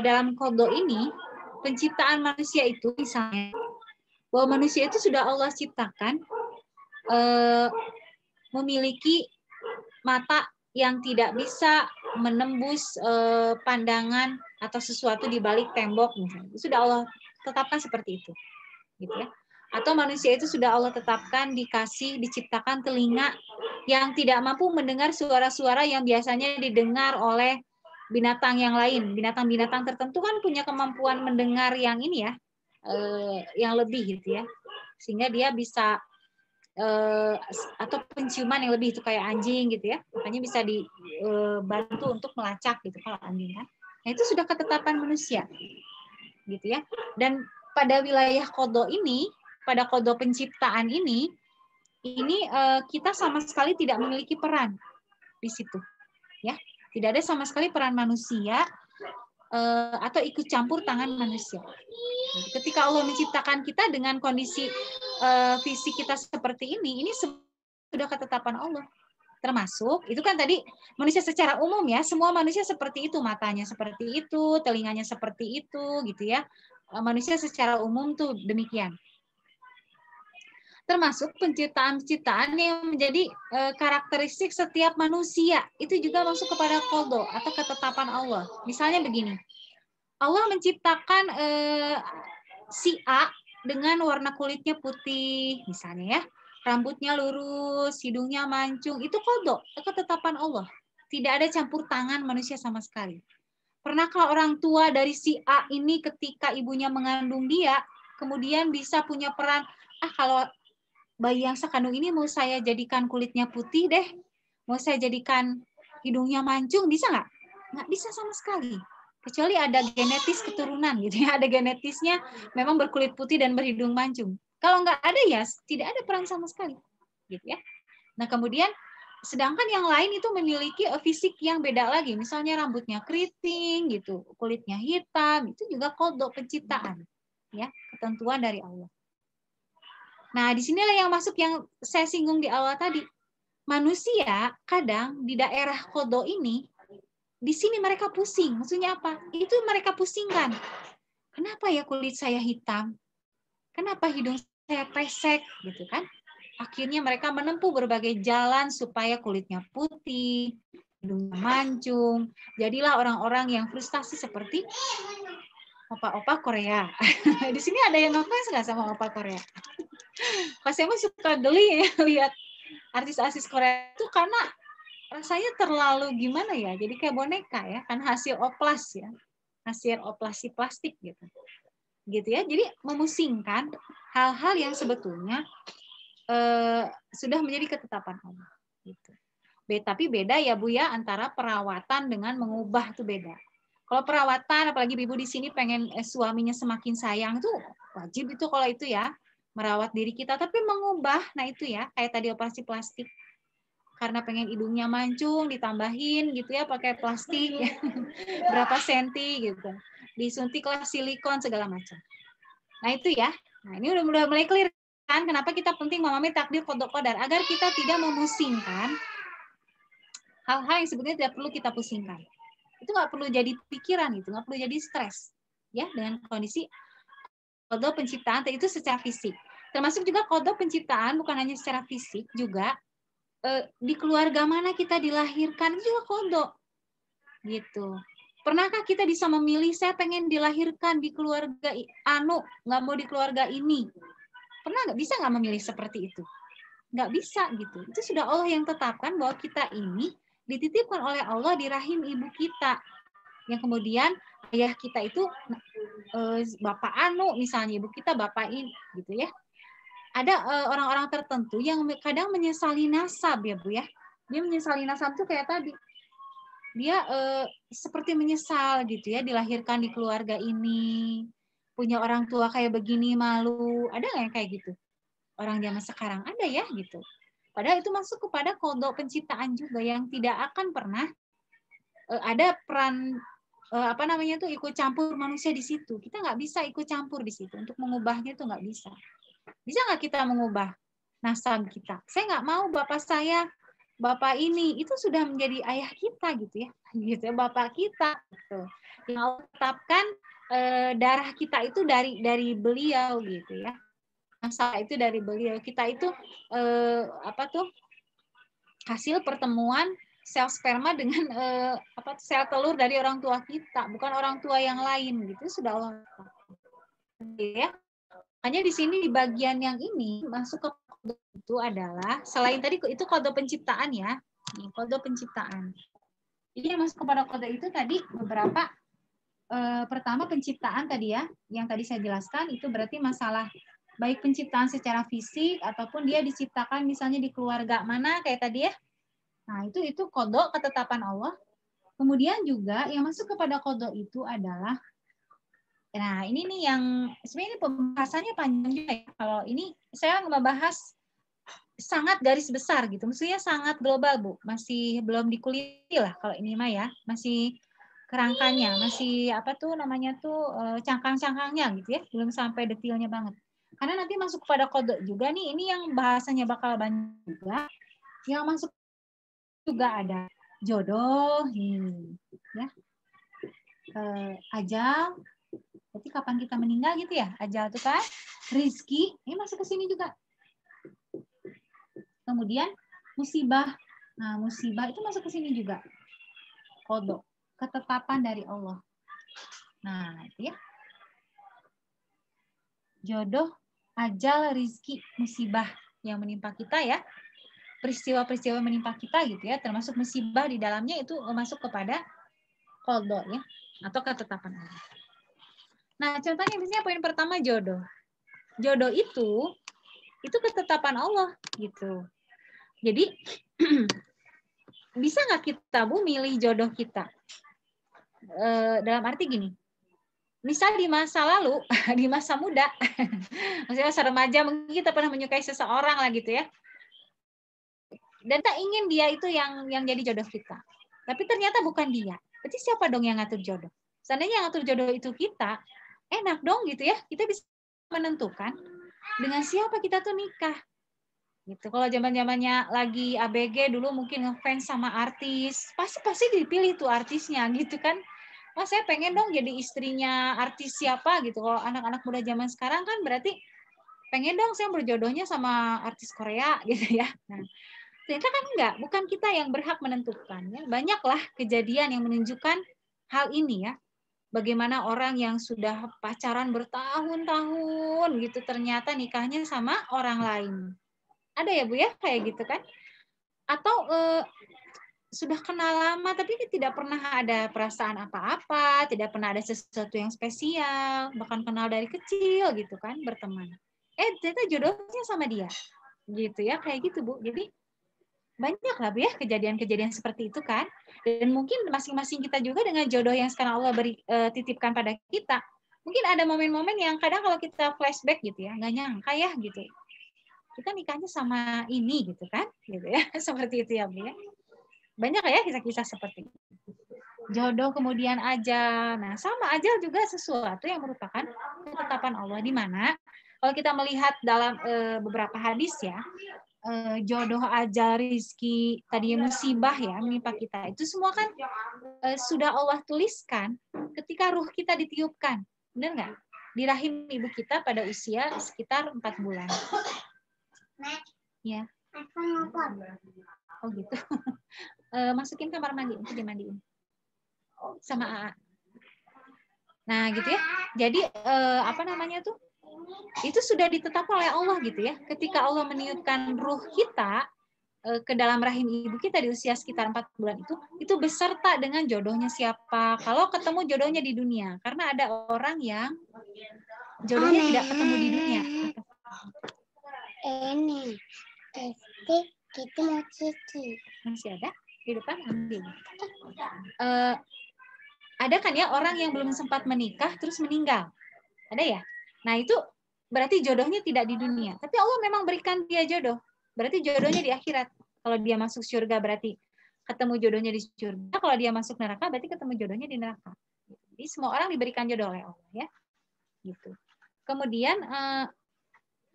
[SPEAKER 1] dalam qada ini penciptaan manusia itu misalnya bahwa manusia itu sudah Allah ciptakan memiliki mata yang tidak bisa menembus pandangan atau sesuatu di balik tembok misalnya. Sudah Allah tetapkan seperti itu. Gitu ya. Atau manusia itu sudah Allah tetapkan diciptakan telinga yang tidak mampu mendengar suara-suara yang biasanya didengar oleh binatang yang lain. Binatang-binatang tertentu kan punya kemampuan mendengar yang ini ya, yang lebih gitu ya, sehingga dia bisa atau penciuman yang lebih itu kayak anjing gitu ya, makanya bisa dibantu untuk melacak gitu kalau anjing kan. Nah itu sudah ketetapan manusia gitu ya. Dan pada wilayah qada ini, pada qada penciptaan ini kita sama sekali tidak memiliki peran di situ ya, tidak ada sama sekali peran manusia atau ikut campur tangan manusia. Ketika Allah menciptakan kita dengan kondisi fisik kita seperti ini sudah ketetapan Allah. Termasuk, itu kan tadi manusia secara umum ya, semua manusia seperti itu, matanya seperti itu, telinganya seperti itu, gitu ya. Manusia secara umum tuh demikian. Termasuk penciptaan-penciptaan yang menjadi karakteristik setiap manusia. Itu juga masuk kepada qada atau ketetapan Allah. Misalnya begini, Allah menciptakan si A dengan warna kulitnya putih, misalnya ya. Rambutnya lurus, hidungnya mancung. Itu qada, ketetapan Allah. Tidak ada campur tangan manusia sama sekali. Pernahkah orang tua dari si A ini ketika ibunya mengandung dia, kemudian bisa punya peran, kalau bayi yang saya kandung ini mau saya jadikan kulitnya putih deh, mau saya jadikan hidungnya mancung, bisa nggak? Nggak bisa sama sekali. Kecuali ada genetis keturunan gitu ya, ada genetisnya memang berkulit putih dan berhidung mancung. Kalau nggak ada ya tidak ada peran sama sekali, gitu ya. Nah kemudian sedangkan yang lain itu memiliki fisik yang beda lagi, misalnya rambutnya keriting gitu, kulitnya hitam, itu juga qada penciptaan, ya ketentuan dari Allah. Nah, disinilah yang masuk yang saya singgung di awal tadi. Manusia kadang di daerah qada ini, di sini mereka pusing. Maksudnya apa? Itu mereka pusingkan. Kenapa ya kulit saya hitam? Kenapa hidung saya pesek? Gitu kan? Akhirnya mereka menempuh berbagai jalan supaya kulitnya putih, hidungnya mancung. Jadilah orang-orang yang frustasi seperti opa-opa Korea. Di sini ada yang ngefans nggak sama opa Korea? Pas saya mah suka geli ya lihat artis-artis Korea itu karena rasanya terlalu gimana ya, jadi kayak boneka ya, kan hasil oplas ya, hasil oplasi plastik gitu ya. Jadi memusingkan hal-hal yang sebetulnya sudah menjadi ketetapan Allah gitu. Tapi beda ya Bu ya antara perawatan dengan mengubah, itu beda. Kalau perawatan, apalagi ibu di sini pengen suaminya semakin sayang, itu wajib itu kalau itu ya, merawat diri kita. Tapi mengubah, nah itu ya, kayak tadi operasi plastik. Karena pengen hidungnya mancung, ditambahin gitu ya, pakai plastik, berapa senti gitu. Disuntiklah silikon, segala macam. Nah itu ya, nah ini udah mulai clear kan, kenapa kita penting memahami takdir qada qadar, agar kita tidak memusingkan hal-hal yang sebenarnya tidak perlu kita pusingkan. Itu nggak perlu jadi pikiran, itu nggak perlu jadi stres, ya, dengan kondisi qada penciptaan itu secara fisik. Termasuk juga qada penciptaan bukan hanya secara fisik, juga di keluarga mana kita dilahirkan itu juga qada, gitu. Pernahkah kita bisa memilih, saya pengen dilahirkan di keluarga anu, nggak mau di keluarga ini? Pernah nggak? Bisa nggak memilih seperti itu? Nggak bisa gitu. Itu sudah Allah yang tetapkan bahwa kita ini dititipkan oleh Allah di rahim ibu kita. Yang kemudian ayah kita itu bapak anu, misalnya ibu kita bapak ini, gitu ya. Ada orang-orang tertentu yang kadang menyesali nasab ya Bu ya. Dia menyesali nasab itu kayak tadi. Dia seperti menyesal gitu ya, dilahirkan di keluarga ini, punya orang tua kayak begini, malu. Ada nggak yang kayak gitu? Orang zaman sekarang ada ya gitu. Padahal itu masuk kepada qada penciptaan juga yang tidak akan pernah ada peran apa namanya tuh ikut campur manusia di situ. Kita nggak bisa ikut campur di situ untuk mengubahnya itu nggak bisa. Bisa nggak kita mengubah nasab kita? Saya nggak mau bapak saya bapak ini itu sudah menjadi ayah kita gitu ya, bapak kita. Gitu. Yang Allah tetapkan darah kita itu dari beliau gitu ya. Nasab itu dari beliau. Kita itu apa tuh hasil pertemuan sel sperma dengan sel telur dari orang tua kita, bukan orang tua yang lain gitu. Sudah Allah ya. Hanya di sini di bagian yang ini masuk ke qada itu adalah selain tadi itu qada penciptaan ya. Qada penciptaan. Jadi yang masuk kepada qada itu tadi beberapa pertama penciptaan tadi ya, yang tadi saya jelaskan itu berarti masalah baik penciptaan secara fisik ataupun dia diciptakan misalnya di keluarga mana kayak tadi ya. Nah, itu qada ketetapan Allah. Kemudian juga yang masuk kepada qada itu adalah nah, ini nih yang sebenarnya pembahasannya panjang juga ya. Kalau ini saya membahas sangat garis besar gitu. Maksudnya sangat global, Bu. Masih belum dikuliti lah kalau ini mah ya. Masih kerangkanya, masih apa tuh namanya tuh cangkang-cangkangnya gitu ya. Belum sampai detailnya banget. Karena nanti masuk kepada qada juga nih, ini yang bahasanya bakal banyak juga. Yang masuk juga ada jodoh, ya. Ajal, berarti kapan kita meninggal gitu ya, ajal itu kan, rizki, ini masuk ke sini juga. Kemudian musibah, nah musibah itu masuk ke sini juga. Qada, ketetapan dari Allah. Nah itu ya. Jodoh, ajal, rizki, musibah yang menimpa kita ya. Peristiwa-peristiwa menimpa kita gitu ya, termasuk musibah di dalamnya itu masuk kepada qada ya, atau ketetapan Allah. Nah, contohnya misalnya poin pertama jodoh. Jodoh itu ketetapan Allah gitu. Jadi bisa nggak kita Bu milih jodoh kita? Dalam arti gini, misal di masa lalu, di masa muda, maksudnya masa remaja mungkin kita pernah menyukai seseorang lah gitu ya. Dan kita ingin dia itu yang jadi jodoh kita. Tapi ternyata bukan dia. Berarti siapa dong yang ngatur jodoh? Seandainya yang ngatur jodoh itu kita, enak dong gitu ya. Kita bisa menentukan dengan siapa kita tuh nikah. Gitu. Kalau zaman-zamannya lagi ABG dulu mungkin ngefans sama artis, pasti dipilih tuh artisnya gitu kan. Wah, saya pengen dong jadi istrinya artis siapa gitu. Kalau anak-anak muda zaman sekarang kan berarti pengen dong saya berjodohnya sama artis Korea gitu ya. Nah, ternyata kan enggak, bukan kita yang berhak menentukan ya. Banyaklah kejadian yang menunjukkan hal ini ya. Bagaimana orang yang sudah pacaran bertahun-tahun gitu ternyata nikahnya sama orang lain. Ada ya Bu ya kayak gitu kan? Atau sudah kenal lama tapi tidak pernah ada perasaan apa-apa, tidak pernah ada sesuatu yang spesial, bahkan kenal dari kecil gitu kan, berteman. Ternyata jodohnya sama dia. Gitu ya, kayak gitu Bu. Jadi banyak lah Bu ya kejadian-kejadian seperti itu kan. Dan mungkin masing-masing kita juga dengan jodoh yang sekarang Allah titipkan pada kita. Mungkin ada momen-momen yang kadang kalau kita flashback gitu ya, nggak nyangka ya gitu. Kita nikahnya sama ini gitu kan, gitu ya. Seperti itu ya Bu ya. Banyak ya kisah-kisah seperti itu. Jodoh kemudian ajal. Nah, sama ajal juga sesuatu yang merupakan ketetapan Allah di mana kalau kita melihat dalam beberapa hadis ya, jodoh, ajal, rizki, tadi musibah ya menimpa kita, itu semua kan sudah Allah tuliskan ketika ruh kita ditiupkan, benar nggak? Di rahim ibu kita pada usia sekitar 4 bulan. Ya. Oh gitu. Masukin kamar mandi untuk dimandiin sama AA. Nah gitu ya. Jadi apa namanya tuh? Itu sudah ditetapkan oleh Allah gitu ya. Ketika Allah meniupkan ruh kita ke dalam rahim ibu kita di usia sekitar 4 bulan itu beserta dengan jodohnya siapa. Kalau ketemu jodohnya di dunia. Karena ada orang yang jodohnya tidak ketemu di dunia.
[SPEAKER 2] Ini. Kita mau cuci.
[SPEAKER 1] Masih ada? Di depan ambil. Ada kan ya orang yang belum sempat menikah terus meninggal. Ada ya? Nah itu berarti jodohnya tidak di dunia. Tapi Allah memang berikan dia jodoh. Berarti jodohnya di akhirat. Kalau dia masuk surga berarti ketemu jodohnya di surga. Kalau dia masuk neraka berarti ketemu jodohnya di neraka. Jadi semua orang diberikan jodoh oleh Allah ya. Gitu. Kemudian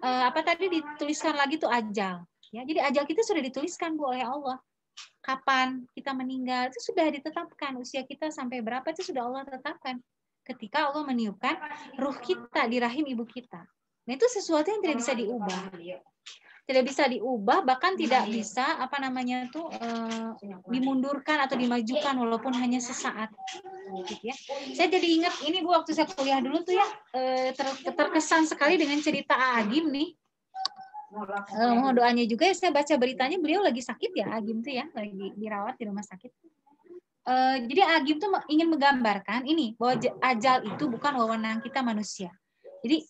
[SPEAKER 1] apa tadi dituliskan lagi tuh ajal. Ya, jadi ajal kita sudah dituliskan Bu oleh Allah. Kapan kita meninggal itu sudah ditetapkan, usia kita sampai berapa itu sudah Allah tetapkan. Ketika Allah meniupkan ruh kita di rahim ibu kita. Nah, itu sesuatu yang tidak bisa diubah. Tidak bisa diubah, bahkan tidak bisa apa namanya tuh dimundurkan atau dimajukan walaupun hanya sesaat. Gitu ya. Saya jadi ingat ini Bu waktu saya kuliah dulu tuh ya terkesan sekali dengan cerita Agim nih. Mohon doanya juga ya, saya baca beritanya beliau lagi sakit ya Agim tuh ya, lagi dirawat di rumah sakit. Jadi Agim tuh ingin menggambarkan ini bahwa ajal itu bukan wewenang kita manusia. Jadi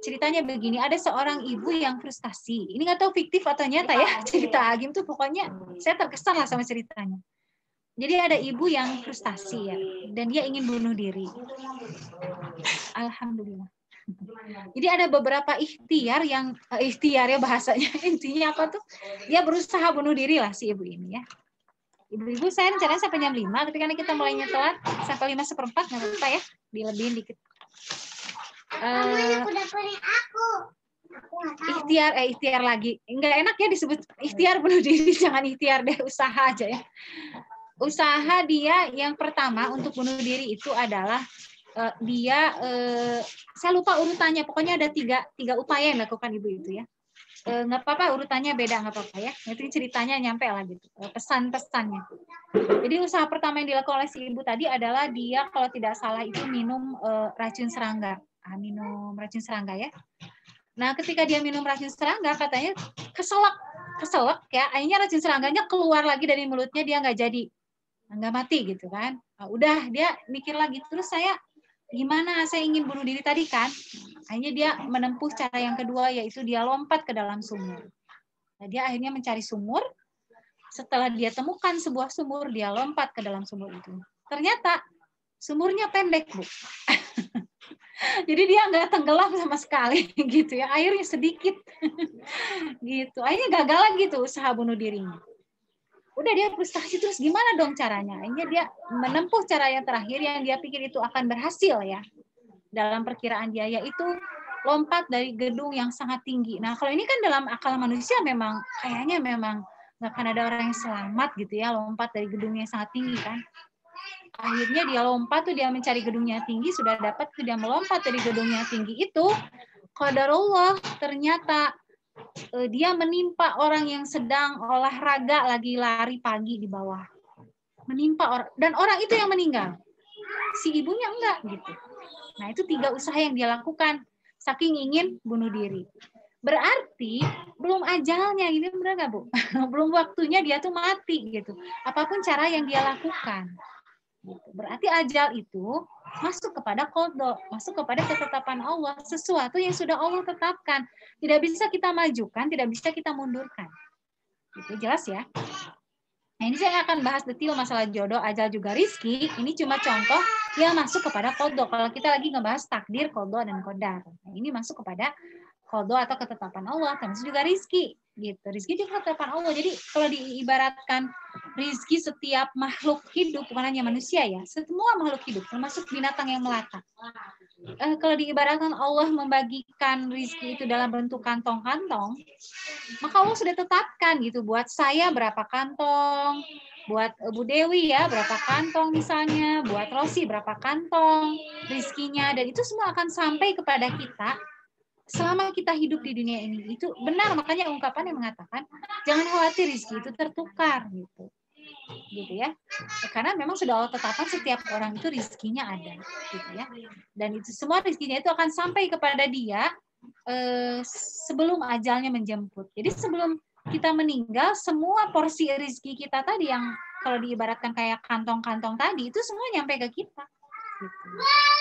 [SPEAKER 1] ceritanya begini, ada seorang ibu yang frustasi. Ini nggak tahu fiktif atau nyata ya cerita Agim tuh, pokoknya saya terkesan lah sama ceritanya. Jadi ada ibu yang frustasi ya, dan dia ingin bunuh diri. Alhamdulillah. Jadi ada beberapa ikhtiar yang ikhtiar ya bahasanya, intinya apa tuh? Dia berusaha bunuh diri lah si ibu ini ya. Ibu-ibu saya rencananya sampai jam 5, tapi karena kita mulainya telat sampai 5:15 nggak apa-apa ya, dilebihin dikit. Ikhtiar lagi. Enggak enak ya disebut ikhtiar bunuh diri, jangan ikhtiar deh, usaha aja ya. Usaha dia yang pertama untuk bunuh diri itu adalah saya lupa urutannya, pokoknya ada tiga upaya yang dilakukan ibu itu ya. Nggak apa-apa urutannya beda, nggak apa-apa ya. Nanti ceritanya nyampe lah gitu, pesan-pesannya. Jadi usaha pertama yang dilakukan oleh si ibu tadi adalah dia kalau tidak salah itu minum racun serangga. Minum racun serangga ya. Nah ketika dia minum racun serangga katanya keselak ya, akhirnya racun serangganya keluar lagi dari mulutnya, dia nggak mati gitu kan. Nah, udah dia mikir lagi, terus gimana saya ingin bunuh diri tadi kan. Akhirnya dia menempuh cara yang kedua, yaitu dia lompat ke dalam sumur. Nah, dia akhirnya mencari sumur. Setelah dia temukan sebuah sumur, dia lompat ke dalam sumur itu. Ternyata sumurnya pendek, Bu. Jadi dia nggak tenggelam sama sekali gitu ya. Airnya sedikit. Gitu. Akhirnya gagal lagi tuh usaha bunuh dirinya. Udah dia frustasi, terus gimana dong caranya? Akhirnya dia menempuh cara yang terakhir yang dia pikir itu akan berhasil ya. Dalam perkiraan dia, yaitu lompat dari gedung yang sangat tinggi. Nah kalau ini kan dalam akal manusia memang kayaknya memang nggak akan ada orang yang selamat gitu ya, lompat dari gedung yang sangat tinggi kan. Akhirnya dia lompat tuh, dia mencari gedungnya tinggi, sudah dapat tuh dia melompat dari gedungnya tinggi itu. Qadarullah, ternyata dia menimpa orang yang sedang olahraga lagi lari pagi di bawah. Menimpa orang, dan orang itu yang meninggal. Si ibunya enggak gitu. Nah, itu 3 usaha yang dia lakukan saking ingin bunuh diri. Berarti belum ajalnya, ini benar nggak Bu? Belum waktunya dia tuh mati gitu. Apapun cara yang dia lakukan. Berarti ajal itu masuk kepada qada, masuk kepada ketetapan Allah, sesuatu yang sudah Allah tetapkan. Tidak bisa kita majukan, tidak bisa kita mundurkan. Itu jelas ya. Nah, ini saya akan bahas detail masalah jodoh, ajal juga rizki. Ini cuma contoh yang masuk kepada qada. Kalau kita lagi ngebahas takdir, qada dan qadar. Nah, ini masuk kepada qada atau ketetapan Allah, termasuk juga rizki. Gitu. Rizki juga ketetapan Allah. Jadi kalau diibaratkan rizki setiap makhluk hidup, bukan hanya manusia ya, semua makhluk hidup, termasuk binatang yang melata. kalau diibaratkan Allah membagikan rizki itu dalam bentuk kantong-kantong, maka Allah sudah tetapkan gitu, buat saya berapa kantong, buat Bu Dewi ya berapa kantong misalnya, buat Rosi berapa kantong rizkinya, dan itu semua akan sampai kepada kita selama kita hidup di dunia ini. Itu benar, makanya ungkapan yang mengatakan jangan khawatir rizki itu tertukar gitu ya, karena memang sudah Allah tetapkan setiap orang itu rizkinya ada gitu ya, dan itu semua rizkinya itu akan sampai kepada dia sebelum ajalnya menjemput. Jadi sebelum kita meninggal, semua porsi rizki kita tadi yang kalau diibaratkan kayak kantong-kantong tadi itu semua nyampe ke kita gitu.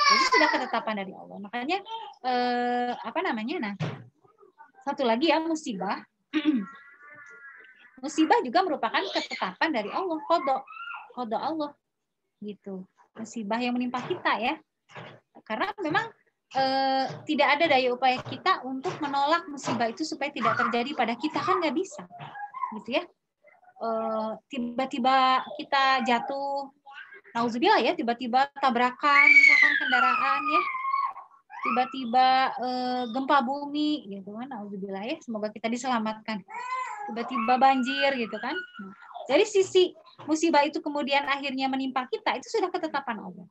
[SPEAKER 1] Jadi sudah ketetapan dari Allah. Makanya nah satu lagi ya, musibah musibah juga merupakan ketetapan dari Allah, qada Allah gitu. Musibah yang menimpa kita ya. Karena memang tidak ada daya upaya kita untuk menolak musibah itu supaya tidak terjadi pada kita, kan nggak bisa gitu ya. Tiba-tiba kita jatuh, nauzubillah ya, tiba-tiba tabrakan misalkan kendaraan ya, tiba-tiba gempa bumi gitu kan, nauzubillah ya, semoga kita diselamatkan. Tiba-tiba banjir gitu kan. Dari sisi musibah itu kemudian akhirnya menimpa kita, itu sudah ketetapan Allah.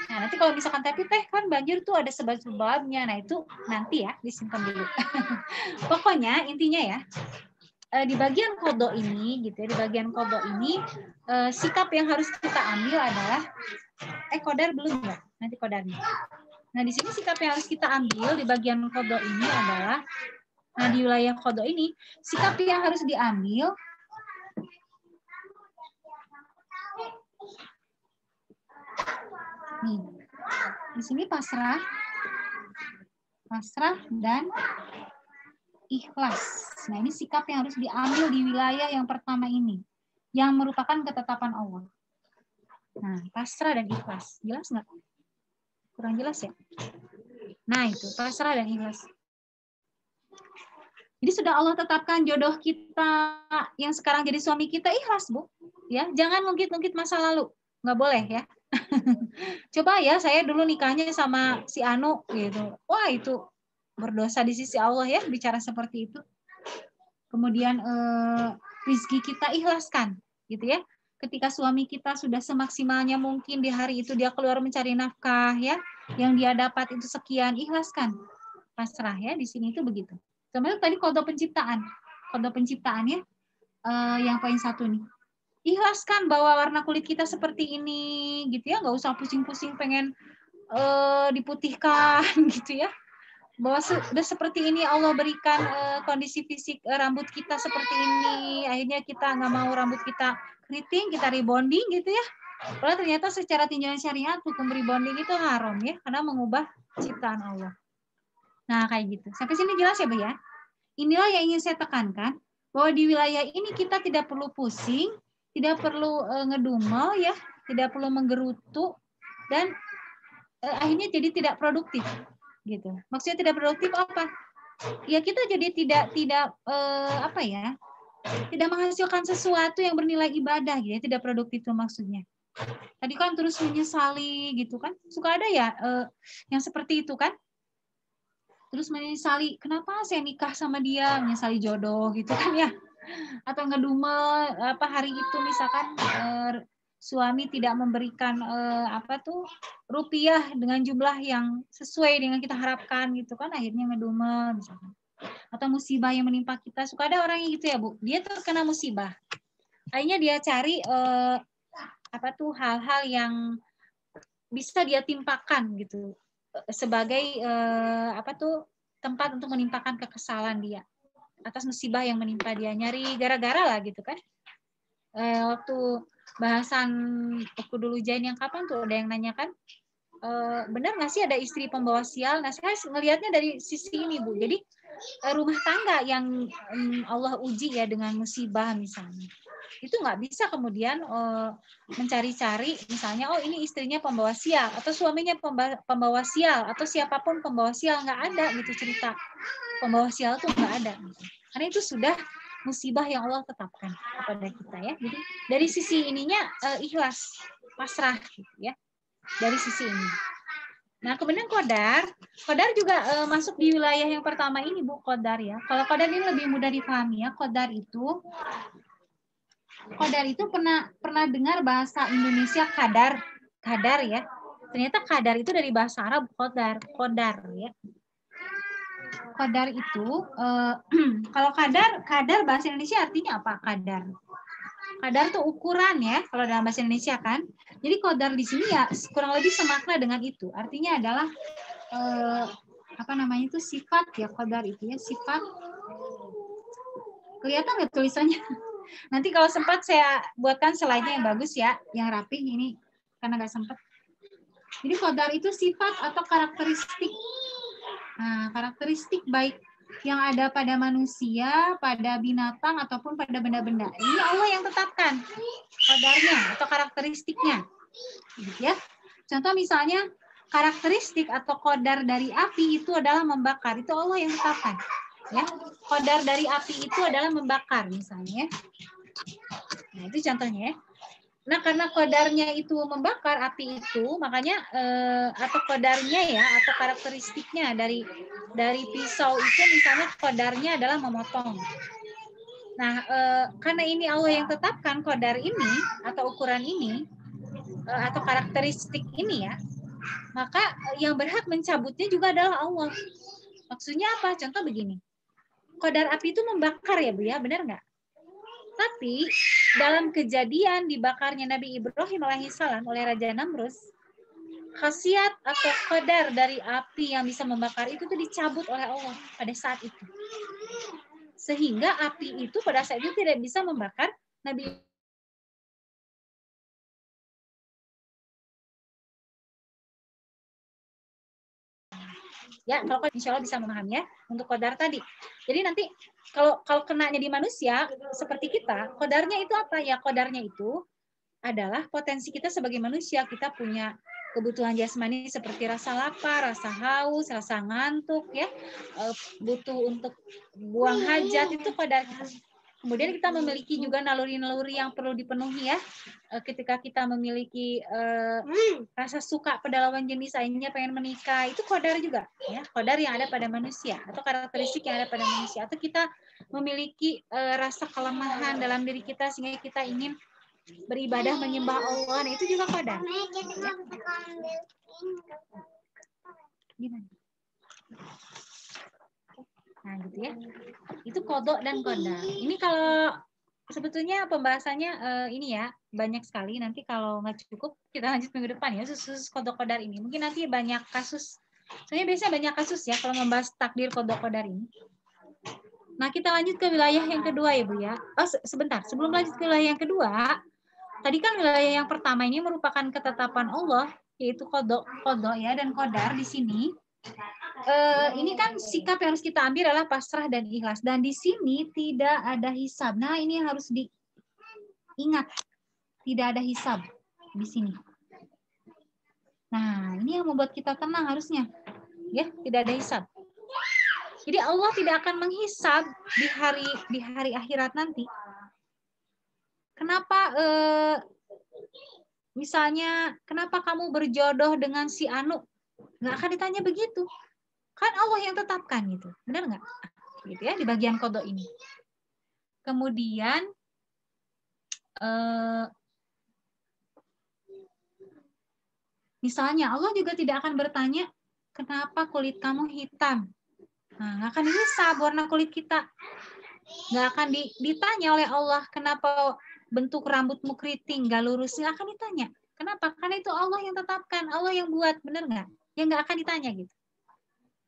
[SPEAKER 1] Nah, nanti kalau misalkan tapi kan banjir tuh ada sebab-sebabnya. Nah, itu nanti ya disimpan dulu. Pokoknya intinya ya, di bagian qada ini gitu ya, di bagian qada ini sikap yang harus kita ambil adalah qadar belum ya? Nanti qadarnya. Nah, di sini sikap yang harus kita ambil di bagian qada ini adalah, nah di wilayah qada ini sikap yang harus diambil nih. Di sini pasrah dan ikhlas. Nah, ini sikap yang harus diambil di wilayah yang pertama ini, yang merupakan ketetapan Allah. Nah, pasrah dan ikhlas. Jelas nggak? Kurang jelas ya? Nah, itu pasrah dan ikhlas. Jadi sudah Allah tetapkan jodoh kita yang sekarang jadi suami kita, ikhlas, Bu. Ya, jangan ngungkit-ngungkit masa lalu. Nggak boleh ya. Coba ya, saya dulu nikahnya sama si Anu gitu. Wah, itu berdosa di sisi Allah ya, bicara seperti itu. Kemudian rizki kita ikhlaskan gitu ya. Ketika suami kita sudah semaksimalnya mungkin di hari itu dia keluar mencari nafkah ya, yang dia dapat itu sekian, ikhlaskan. Pasrah ya, di sini itu begitu. Termasuk tadi qada penciptaannya yang poin 1 nih. Ikhlaskan bahwa warna kulit kita seperti ini gitu ya, nggak usah pusing-pusing pengen diputihkan gitu ya. Bahwa sudah seperti ini Allah berikan kondisi fisik rambut kita seperti ini, akhirnya kita nggak mau rambut kita keriting, kita rebonding gitu ya. Padahal ternyata secara tinjauan syariat hukum rebonding itu haram ya, karena mengubah ciptaan Allah. Nah, kayak gitu. Sampai sini jelas ya, Bu ya? Inilah yang ingin saya tekankan, bahwa di wilayah ini kita tidak perlu pusing, tidak perlu ngedumel ya, tidak perlu menggerutu, dan akhirnya jadi tidak produktif gitu. Maksudnya tidak produktif apa? Ya kita jadi tidak tidak menghasilkan sesuatu yang bernilai ibadah gitu ya, tidak produktif itu maksudnya. Tadi kan terus menyesali gitu kan, suka ada ya yang seperti itu kan. Terus menyesali, kenapa saya nikah sama dia, menyesali jodoh gitu kan ya. Atau ngedumel hari itu misalkan suami tidak memberikan rupiah dengan jumlah yang sesuai dengan kita harapkan gitu kan, akhirnya ngedumel misalkan. Atau musibah yang menimpa kita, suka ada orang yang gitu ya, Bu. Dia terkena musibah. Akhirnya dia cari hal-hal yang bisa dia timpakan gitu sebagai tempat untuk menimpakan kekesalan dia atas musibah yang menimpa dia, nyari gara-gara lah gitu kan. Waktu bahasan aku dulu Jain yang kapan tuh ada yang nanyakan, benar nggak sih ada istri pembawa sial? Nah, saya ngelihatnya dari sisi ini, Bu. Jadi rumah tangga yang Allah uji ya dengan musibah misalnya, itu nggak bisa kemudian mencari-cari misalnya, oh ini istrinya pembawa sial atau suaminya pembawa sial atau siapapun pembawa sial, nggak ada gitu cerita pembawa sial tuh nggak ada gitu. Karena itu sudah musibah yang Allah tetapkan kepada kita ya. Jadi dari sisi ininya ikhlas, pasrah gitu ya. Dari sisi ini. Nah, kemudian qadar juga masuk di wilayah yang pertama ini, Bu, qadar ya. Kalau qadar ini lebih mudah dipahami ya. Qadar itu pernah dengar bahasa Indonesia kadar ya. Ternyata kadar itu dari bahasa Arab qadar ya. Qadar itu kalau kadar bahasa Indonesia artinya apa? Kadar tuh ukuran ya kalau dalam bahasa Indonesia kan. Jadi qadar di sini ya kurang lebih semakna dengan itu. Artinya adalah itu sifat ya, qadar itu ya sifat. Kelihatan nggak tulisannya? Nanti kalau sempat saya buatkan slide-nya yang bagus ya, yang rapi ini karena nggak sempat. Jadi qadar itu sifat atau karakteristik. Nah, karakteristik baik yang ada pada manusia, pada binatang ataupun pada benda-benda. Ini Allah yang tetapkan qadarnya atau karakteristiknya. Gitu ya. Contoh misalnya karakteristik atau qadar dari api itu adalah membakar. Itu Allah yang tetapkan. Ya, qadar dari api itu adalah membakar misalnya. Nah, itu contohnya. Nah, karena qadarnya itu membakar api itu, makanya atau qadarnya ya atau karakteristiknya dari pisau itu misalnya qadarnya adalah memotong. Nah, karena ini Allah yang tetapkan qadar ini atau ukuran ini atau karakteristik ini ya, maka yang berhak mencabutnya juga adalah Allah. Maksudnya apa? Contoh begini. Qadar api itu membakar ya, Bu ya, benar nggak? Tapi dalam kejadian dibakarnya Nabi Ibrahim alaihissalam oleh Raja Namrus, khasiat atau qadar dari api yang bisa membakar itu tuh dicabut oleh Allah pada saat itu. Sehingga api itu pada saat itu tidak bisa membakar Nabi ya, kalau insya Allah bisa memahami ya untuk qadar tadi. Jadi nanti kalau kenanya di manusia seperti kita, qadarnya itu apa ya? Qadarnya itu adalah potensi kita sebagai manusia. Kita punya kebutuhan jasmani seperti rasa lapar, rasa haus, rasa ngantuk ya, butuh untuk buang hajat, itu qadar kita. Kemudian kita memiliki juga naluri-naluri yang perlu dipenuhi ya. Ketika kita memiliki rasa suka pada lawan jenis, akhirnya pengen menikah, itu qadar juga ya, qadar yang ada pada manusia atau karakteristik yang ada pada manusia. Atau kita memiliki rasa kelemahan dalam diri kita sehingga kita ingin beribadah menyembah Allah, nah itu juga qadar. Gimana? Nah gitu ya. Itu qada dan qadar. Ini kalau sebetulnya pembahasannya ini ya banyak sekali. Nanti kalau nggak cukup kita lanjut minggu depan ya khusus qada qadar ini. Mungkin nanti banyak kasus. Soalnya biasanya banyak kasus ya kalau membahas takdir qada qadar ini. Nah kita lanjut ke wilayah yang kedua ya Bu ya. Oh sebentar, sebelum lanjut ke wilayah yang kedua, tadi kan wilayah yang pertama ini merupakan ketetapan Allah, yaitu qada ya dan qadar di sini. Ini kan sikap yang harus kita ambil adalah pasrah dan ikhlas. Dan di sini tidak ada hisab. Nah, ini yang harus diingat. Tidak ada hisab di sini. Nah, ini yang membuat kita tenang harusnya. Ya, tidak ada hisab. Jadi Allah tidak akan menghisab di hari akhirat nanti. Kenapa misalnya kenapa kamu berjodoh dengan si Anu? Nggak akan ditanya begitu. Kan Allah yang tetapkan gitu. Benar nggak? Gitu ya, di bagian qada ini. Kemudian misalnya Allah juga tidak akan bertanya kenapa kulit kamu hitam. Nah, nggak akan dihisab warna kulit kita. Nggak akan ditanya oleh Allah kenapa bentuk rambutmu keriting, nggak lurus. Nggak akan ditanya. Kenapa? Karena itu Allah yang tetapkan, Allah yang buat, benar nggak? Ya nggak akan ditanya gitu.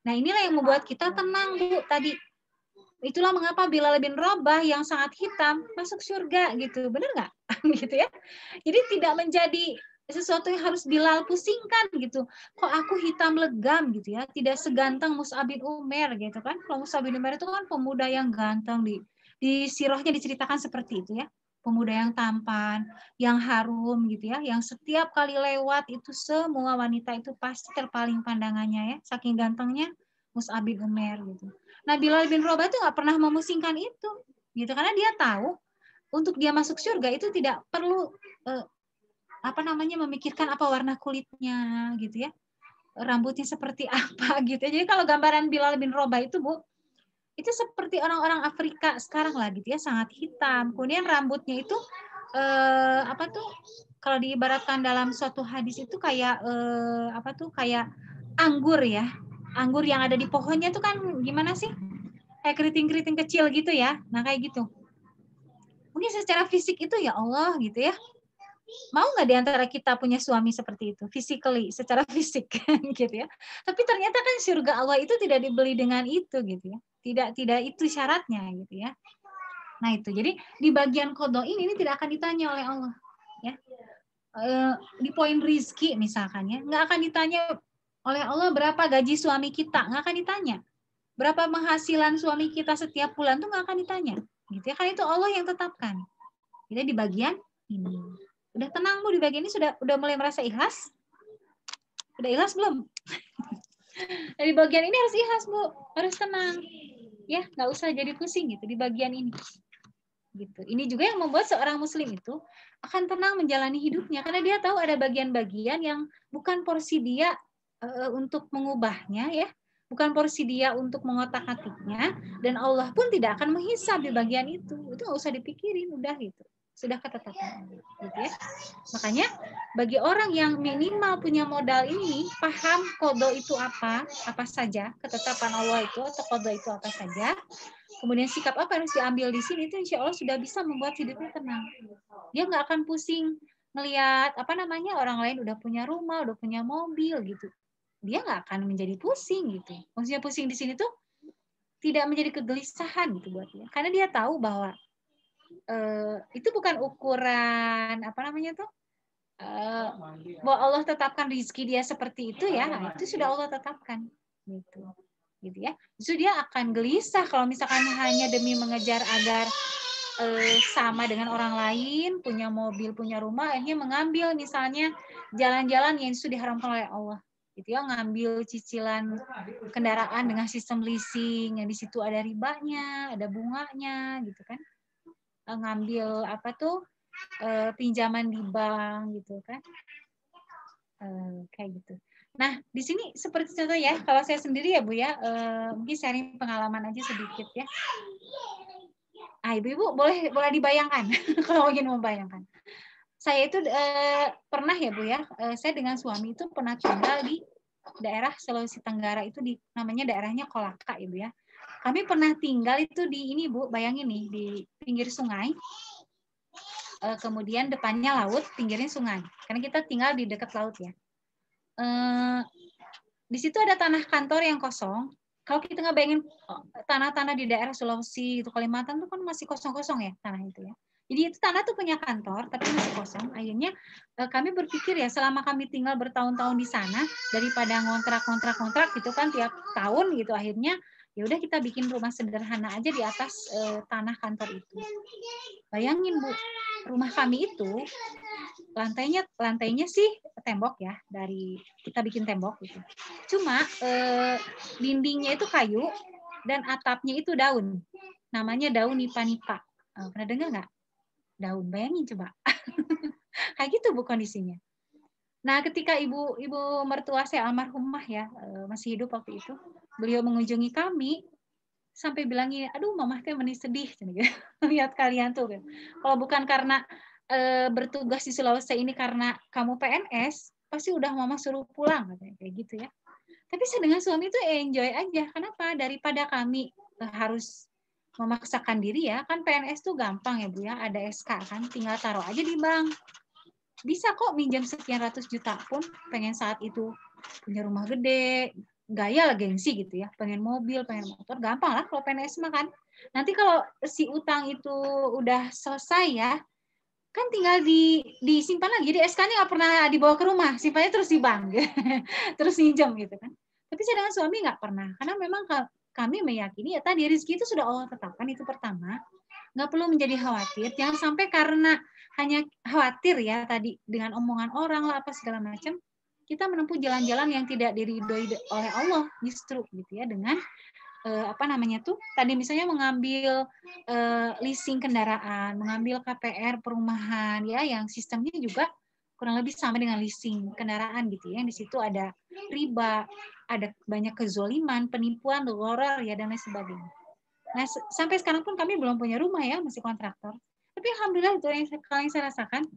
[SPEAKER 1] Nah inilah yang membuat kita tenang Bu tadi. Itulah mengapa Bilal bin Rabah yang sangat hitam masuk surga gitu, benar nggak? Gitu ya. Jadi tidak menjadi sesuatu yang harus Bilal pusingkan gitu. Kok aku hitam legam gitu ya, tidak seganteng Mus'ab bin Umair gitu kan. Kalau Mus'ab bin Umair itu kan pemuda yang ganteng, di sirahnya diceritakan seperti itu ya. Pemuda yang tampan, yang harum gitu ya, yang setiap kali lewat itu semua wanita itu pasti terpaling pandangannya ya, saking gantengnya Mus'ab bin Umair gitu. Nah Bilal bin Rabah itu nggak pernah memusingkan itu, gitu karena dia tahu untuk dia masuk surga itu tidak perlu memikirkan apa warna kulitnya gitu ya. rambutnya seperti apa gitu. Jadi kalau gambaran Bilal bin Rabah itu Bu, itu seperti orang-orang Afrika sekarang lah gitu ya, sangat hitam. Kemudian rambutnya itu apa tuh? Kalau diibaratkan dalam suatu hadis itu kayak apa tuh? Kayak anggur ya. Anggur yang ada di pohonnya itu kan gimana sih? Kayak keriting-keriting kecil gitu ya. Nah, kayak gitu. Mungkin secara fisik itu ya Allah gitu ya. Mau nggak di antara kita punya suami seperti itu, physically, secara fisik gitu ya. Tapi ternyata kan surga Allah itu tidak dibeli dengan itu gitu ya. Tidak itu syaratnya gitu ya. Nah itu, jadi di bagian qada ini tidak akan ditanya oleh Allah ya. Di poin rizki misalkan ya, nggak akan ditanya oleh Allah berapa gaji suami kita, nggak akan ditanya. Berapa penghasilan suami kita setiap bulan tuh nggak akan ditanya. Gitu ya, kan itu Allah yang tetapkan. Jadi di bagian ini. Udah tenang Bu di bagian ini, udah mulai merasa ikhlas? Udah ikhlas belum? Di bagian ini harus ikhlas Bu, harus tenang. Ya, nggak usah jadi pusing gitu di bagian ini. Gitu. Ini juga yang membuat seorang muslim itu akan tenang menjalani hidupnya karena dia tahu ada bagian-bagian yang bukan porsi dia untuk mengubahnya ya, bukan porsi dia untuk mengotak-atiknya, dan Allah pun tidak akan menghisab di bagian itu nggak usah dipikirin, udah gitu, sudah ketetapan gitu ya. Makanya bagi orang yang minimal punya modal ini, paham qada itu apa saja, ketetapan Allah itu atau qada itu apa saja, kemudian sikap apa yang harus diambil di sini, itu insya Allah sudah bisa membuat hidupnya tenang. Dia nggak akan pusing melihat orang lain udah punya rumah, udah punya mobil gitu. Dia nggak akan menjadi pusing gitu. Maksudnya pusing di sini tuh tidak menjadi kegelisahan gitu buat dia, karena dia tahu bahwa itu bukan ukuran bahwa Allah tetapkan rezeki dia seperti itu ya, itu sudah Allah tetapkan gitu ya. Justru dia akan gelisah kalau misalkan hanya demi mengejar agar sama dengan orang lain, punya mobil, punya rumah, akhirnya mengambil misalnya jalan-jalan yang itu diharamkan oleh Allah gitu ya, ngambil cicilan kendaraan dengan sistem leasing yang di situ ada ribanya, ada bunganya gitu kan, ngambil pinjaman di bank gitu kan, kayak gitu. Nah di sini seperti contoh ya, kalau saya sendiri ya Bu ya, mungkin sharing pengalaman aja sedikit ya. Ibu-ibu boleh dibayangkan kalau ingin membayangkan. Saya itu pernah ya Bu ya, saya dengan suami itu pernah tinggal di daerah Sulawesi Tenggara itu, namanya daerahnya Kolaka ya Bu ya. Kami pernah tinggal itu di ini Bu, bayangin nih, di pinggir sungai. Kemudian depannya laut, pinggirnya sungai. Karena kita tinggal di dekat laut ya. Di situ ada tanah kantor yang kosong. Kalau kita nggak bayangin tanah-tanah di daerah Sulawesi itu, Kalimantan itu kan masih kosong-kosong ya tanah itu ya. Jadi itu tanah tuh punya kantor tapi masih kosong. Akhirnya kami berpikir ya, selama kami tinggal bertahun-tahun di sana, daripada ngontrak gitu kan tiap tahun gitu, akhirnya ya udah kita bikin rumah sederhana aja di atas tanah kantor itu. Bayangin Bu, rumah kami itu lantainya sih tembok ya, dari kita bikin tembok gitu. Cuma dindingnya itu kayu dan atapnya itu daun. Namanya daun nipa-nipa. Pernah dengar nggak? Daun, bayangin coba. Kayak gitu Bu kondisinya. Nah, ketika ibu mertua saya almarhumah ya, masih hidup waktu itu, beliau mengunjungi kami, sampai bilangin, aduh mamah teh meni sedih lihat kalian tuh. Kalau bukan karena bertugas di Sulawesi ini karena kamu PNS, pasti udah mama suruh pulang kayak gitu ya. Tapi saya dengan suami itu enjoy aja. Kenapa? Daripada kami harus memaksakan diri ya, kan PNS tuh gampang ya Bu ya, ada SK kan, tinggal taruh aja di bank. Bisa kok minjam sekian ratus juta pun, pengen saat itu punya rumah gede, gaya lah gengsi gitu ya, pengen mobil, pengen motor, gampang lah kalau PNS mah kan. Nanti kalau si utang itu udah selesai ya, kan tinggal disimpan lagi. Jadi SK-nya nggak pernah dibawa ke rumah, simpannya terus di bank, terus minjem gitu kan. Tapi saya dengan suami nggak pernah, karena memang kami meyakini ya tadi rezeki itu sudah Allah tetapkan, itu pertama. Nggak perlu menjadi khawatir, jangan sampai karena hanya khawatir ya tadi dengan omongan orang lah apa segala macam, kita menempuh jalan-jalan yang tidak diridhoi oleh Allah justru gitu ya, dengan tadi misalnya mengambil leasing kendaraan, mengambil KPR perumahan ya, yang sistemnya juga kurang lebih sama dengan leasing kendaraan gitu ya. Yang di situ ada riba, ada banyak kezoliman, penipuan, gharar ya dan lain sebagainya. Nah, sampai sekarang pun kami belum punya rumah ya, masih kontraktor. Tapi alhamdulillah itu yang saya rasakan.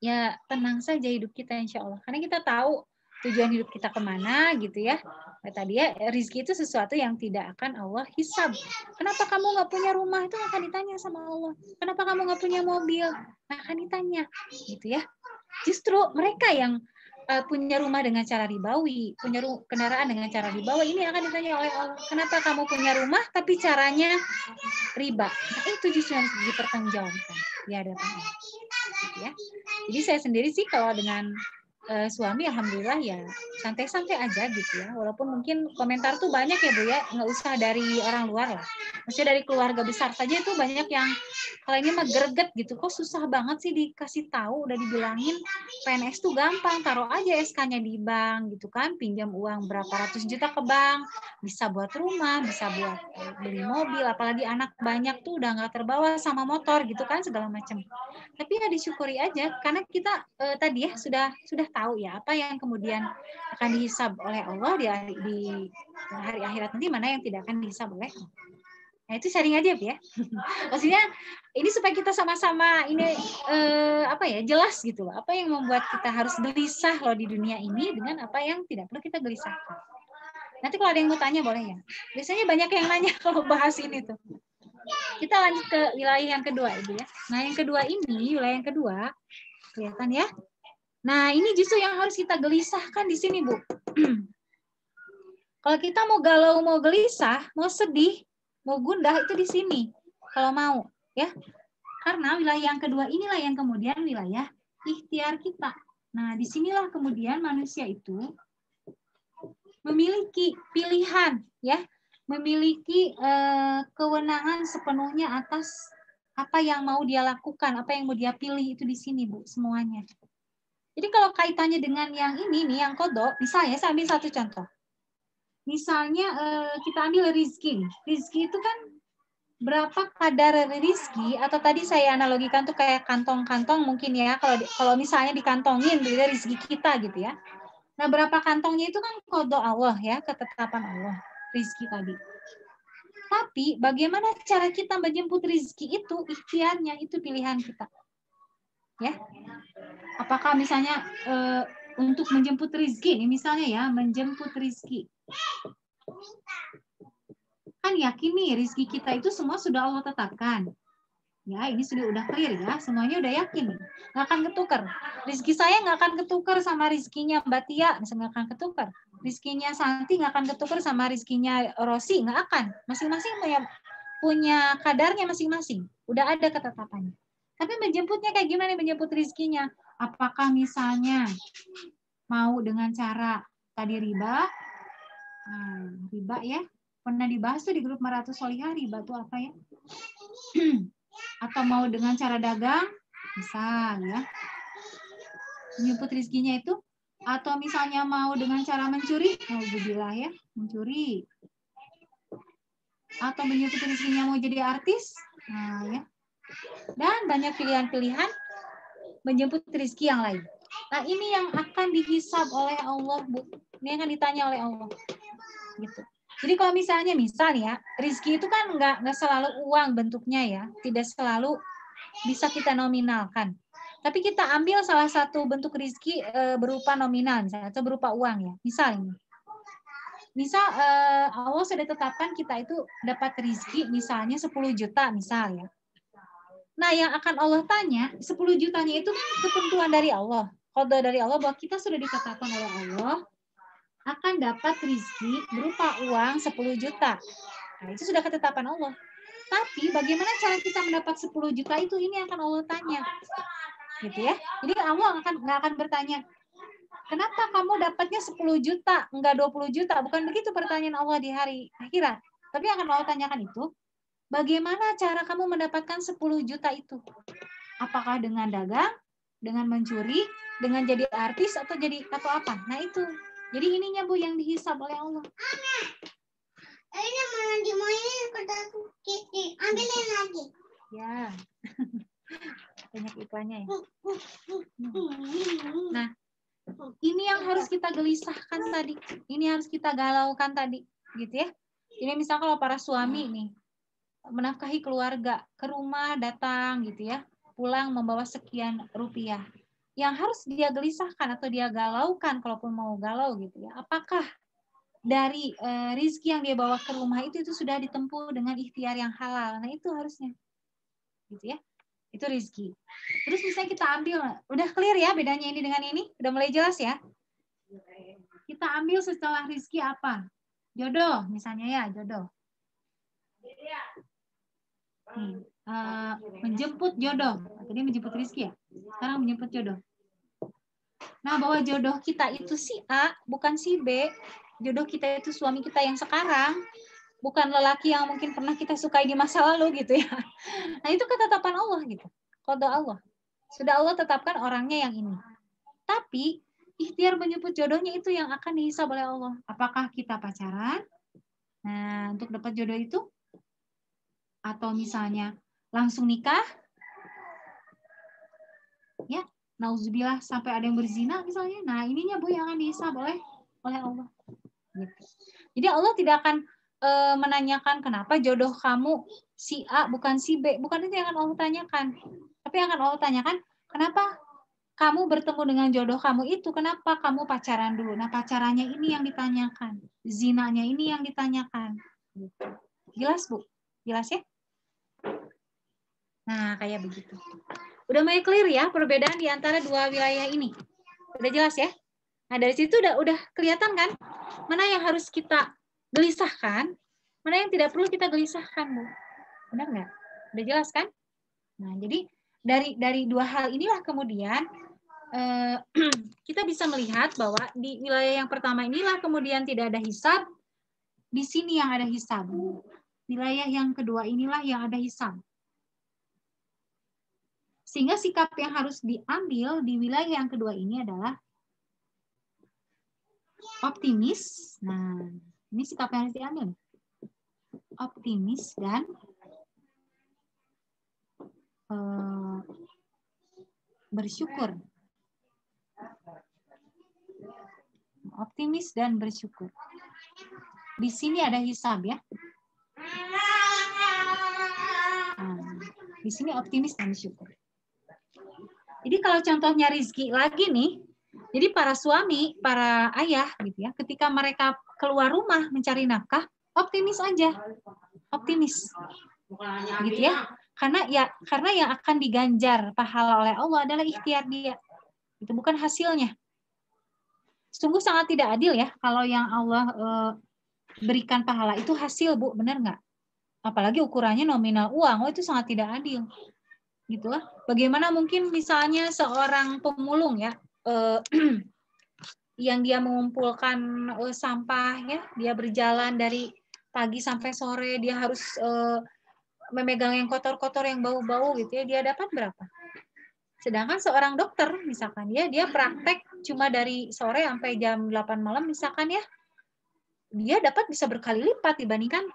[SPEAKER 1] Ya tenang saja hidup kita insya Allah. Karena kita tahu tujuan hidup kita kemana gitu ya. Tadi ya, rezeki itu sesuatu yang tidak akan Allah hisab. Kenapa kamu nggak punya rumah? Itu akan ditanya sama Allah. Kenapa kamu nggak punya mobil? Akan ditanya gitu ya. Justru mereka yang punya rumah dengan cara ribawi, punya kendaraan dengan cara ribawi, ini akan ditanya oleh Allah. Kenapa kamu punya rumah tapi caranya riba? Nah, itu justru yang dipertanggungjawabkan di hadapan Allah. Gitu ya. Jadi saya sendiri sih kalau dengan suami alhamdulillah ya santai-santai aja gitu ya. Walaupun mungkin komentar tuh banyak ya Bu ya, nggak usah dari orang luar lah. Maksudnya dari keluarga besar saja itu banyak yang kalau ini mah greget gitu. Kok susah banget sih dikasih tahu, udah dibilangin PNS tuh gampang, taruh aja SK-nya di bank gitu kan, pinjam uang berapa ratus juta ke bank, bisa buat rumah, bisa buat beli mobil, apalagi anak banyak tuh udah nggak terbawa sama motor gitu kan segala macam. Tapi ya disyukuri aja karena kita tadi ya sudah tahu ya apa yang kemudian akan dihisab oleh Allah di hari akhirat nanti, mana yang tidak akan dihisab oleh Allah. Nah itu sharing aja ya. Maksudnya ini supaya kita sama-sama ini jelas gitu loh. Apa yang membuat kita harus gelisah loh di dunia ini dengan apa yang tidak perlu kita gelisahkan. Nanti kalau ada yang mau tanya boleh ya. Biasanya banyak yang nanya kalau bahas ini tuh. Kita lanjut ke wilayah yang kedua Ibu ya. Nah yang kedua ini, wilayah yang kedua, kelihatan ya. Nah ini justru yang harus kita gelisahkan di sini Bu. Kalau kita mau galau, mau gelisah, mau sedih, mau gundah itu di sini. Kalau mau ya. Karena wilayah yang kedua inilah yang kemudian wilayah ikhtiar kita. Nah disinilah kemudian manusia itu memiliki pilihan ya. Memiliki kewenangan sepenuhnya atas apa yang mau dia lakukan, apa yang mau dia pilih itu di sini Bu semuanya. Jadi kalau kaitannya dengan yang ini nih, yang kodok, misalnya saya ambil satu contoh. Misalnya kita ambil rizki. Rizki itu kan berapa kadar rizki, atau tadi saya analogikan tuh kayak kantong-kantong mungkin ya, kalau misalnya dikantongin dari rizki kita gitu ya. Nah berapa kantongnya itu kan kodok Allah ya, ketetapan Allah, rizki tadi. Tapi bagaimana cara kita menjemput rizki itu, ikhtiarnya itu pilihan kita. Ya, apakah misalnya untuk menjemput rizki, ini misalnya ya, menjemput rizki. Kan yakin nih rizki kita itu semua sudah Allah tetapkan. Ya, ini udah clear ya, semuanya udah yakin nih. Nggak akan ketukar. Rizki saya nggak akan ketukar sama rizkinya Mbak Tia, misalnya nggak akan ketukar. Rizkinya Santi nggak akan ketukar sama rizkinya Rosi, nggak akan. Masing-masing punya kadarnya masing-masing. Udah ada ketetapannya. Tapi menjemputnya kayak gimana nih menjemput rizkinya? Apakah misalnya mau dengan cara tadi riba? Riba ya. Pernah dibahas tuh di grup Maratus Solihah, riba tuh apa ya? Atau mau dengan cara dagang? Bisa ya. Menjemput rizkinya itu. Atau misalnya mau dengan cara mencuri? Alhamdulillah ya, mencuri. Atau menjemput rizkinya mau jadi artis? Nah ya. Dan banyak pilihan-pilihan menjemput rezeki yang lain. Nah ini yang akan dihisab oleh Allah, Bu. Ini akan ditanya oleh Allah. Gitu. Jadi kalau misalnya ya, rezeki itu kan nggak selalu uang bentuknya ya, tidak selalu bisa kita nominalkan. Tapi kita ambil salah satu bentuk rezeki berupa nominal, misalnya, atau berupa uang ya. Misalnya, Allah sudah tetapkan kita itu dapat rezeki misalnya 10 juta misalnya. Nah, yang akan Allah tanya, 10 jutanya itu kan ketentuan dari Allah. Qada dari Allah bahwa kita sudah ditetapkan oleh Allah akan dapat rezeki berupa uang 10 juta. Nah, itu sudah ketetapan Allah. Tapi bagaimana cara kita mendapat 10 juta itu, ini akan Allah tanya. Gitu ya. Jadi Allah nggak akan bertanya, kenapa kamu dapatnya 10 juta, enggak 20 juta? Bukan begitu pertanyaan Allah di hari akhirat. Tapi akan Allah tanyakan itu, bagaimana cara kamu mendapatkan 10 juta itu? Apakah dengan dagang, dengan mencuri, dengan jadi artis, atau apa? Nah itu. Jadi ininya Bu yang dihisab oleh Allah.
[SPEAKER 2] Ini mana dimainin kotakku? Ambilin lagi.
[SPEAKER 1] Ya. Banyak iklannya ya. Nah, ini yang harus kita gelisahkan tadi. Ini harus kita galaukan tadi, gitu ya. Ini misalnya kalau para suami nih menafkahi keluarga, ke rumah datang gitu ya, pulang membawa sekian rupiah. Yang harus dia gelisahkan atau dia galaukan, kalaupun mau galau gitu ya, apakah dari rizki yang dia bawa ke rumah itu sudah ditempuh dengan ikhtiar yang halal. Nah itu harusnya, gitu ya. Itu rizki. Terus misalnya kita ambil, udah clear ya bedanya ini dengan ini? Udah mulai jelas ya? Kita ambil setelah rizki apa? Jodoh, misalnya ya, jodoh. Menjemput jodoh. Tadi menjemput rizki ya? Sekarang menjemput jodoh. Nah, bahwa jodoh kita itu si A, bukan si B. Jodoh kita itu suami kita yang sekarang, bukan lelaki yang mungkin pernah kita sukai di masa lalu gitu ya. Nah, itu ketetapan Allah gitu. Qada Allah. Sudah Allah tetapkan orangnya yang ini. Tapi ikhtiar menjemput jodohnya itu yang akan dihisab oleh Allah. Apakah kita pacaran? Nah, untuk dapat jodoh itu? Atau misalnya langsung nikah? Ya, nauzubillah sampai ada yang berzina misalnya. Nah, ininya Bu yang akan dihisab oleh Allah. Gitu. Jadi Allah tidak akan menanyakan kenapa jodoh kamu si A bukan si B. Bukan itu yang akan Allah tanyakan. Tapi yang akan Allah tanyakan, kenapa kamu bertemu dengan jodoh kamu itu, kenapa kamu pacaran dulu? Nah, pacarannya ini yang ditanyakan. Zinanya ini yang ditanyakan. Jelas, Bu? Jelas ya? Nah, kayak begitu. Udah mulai clear ya perbedaan di antara dua wilayah ini? Udah jelas ya? Nah, dari situ udah kelihatan kan? Mana yang harus kita gelisahkan, mana yang tidak perlu kita gelisahkan, Bu. Benar nggak? Udah jelas kan? Nah, jadi dari dua hal inilah kemudian kita bisa melihat bahwa di wilayah yang pertama inilah kemudian tidak ada hisab, di sini yang ada hisab. Wilayah yang kedua inilah yang ada hisab. Sehingga sikap yang harus diambil di wilayah yang kedua ini adalah optimis. Nah, ini sikap yang harus diambil. Optimis dan bersyukur. Optimis dan bersyukur. Di sini ada hisab ya. Nah, di sini optimis dan bersyukur. Jadi kalau contohnya rizki lagi nih, jadi para suami, para ayah gitu ya, ketika mereka keluar rumah mencari nafkah, optimis aja. Optimis. Gitu ya. Karena yang akan diganjar pahala oleh Allah adalah ikhtiar dia. Itu bukan hasilnya. Sungguh sangat tidak adil ya kalau yang Allah berikan pahala itu hasil, Bu, benar nggak? Apalagi ukurannya nominal uang, itu sangat tidak adil. Gitu lah. Bagaimana mungkin misalnya seorang pemulung ya, yang dia mengumpulkan sampah ya, dia berjalan dari pagi sampai sore, dia harus memegang yang kotor-kotor, yang bau-bau gitu ya, dia dapat berapa? Sedangkan seorang dokter misalkan dia praktek cuma dari sore sampai jam 8 malam misalkan ya, dia dapat bisa berkali lipat dibandingkan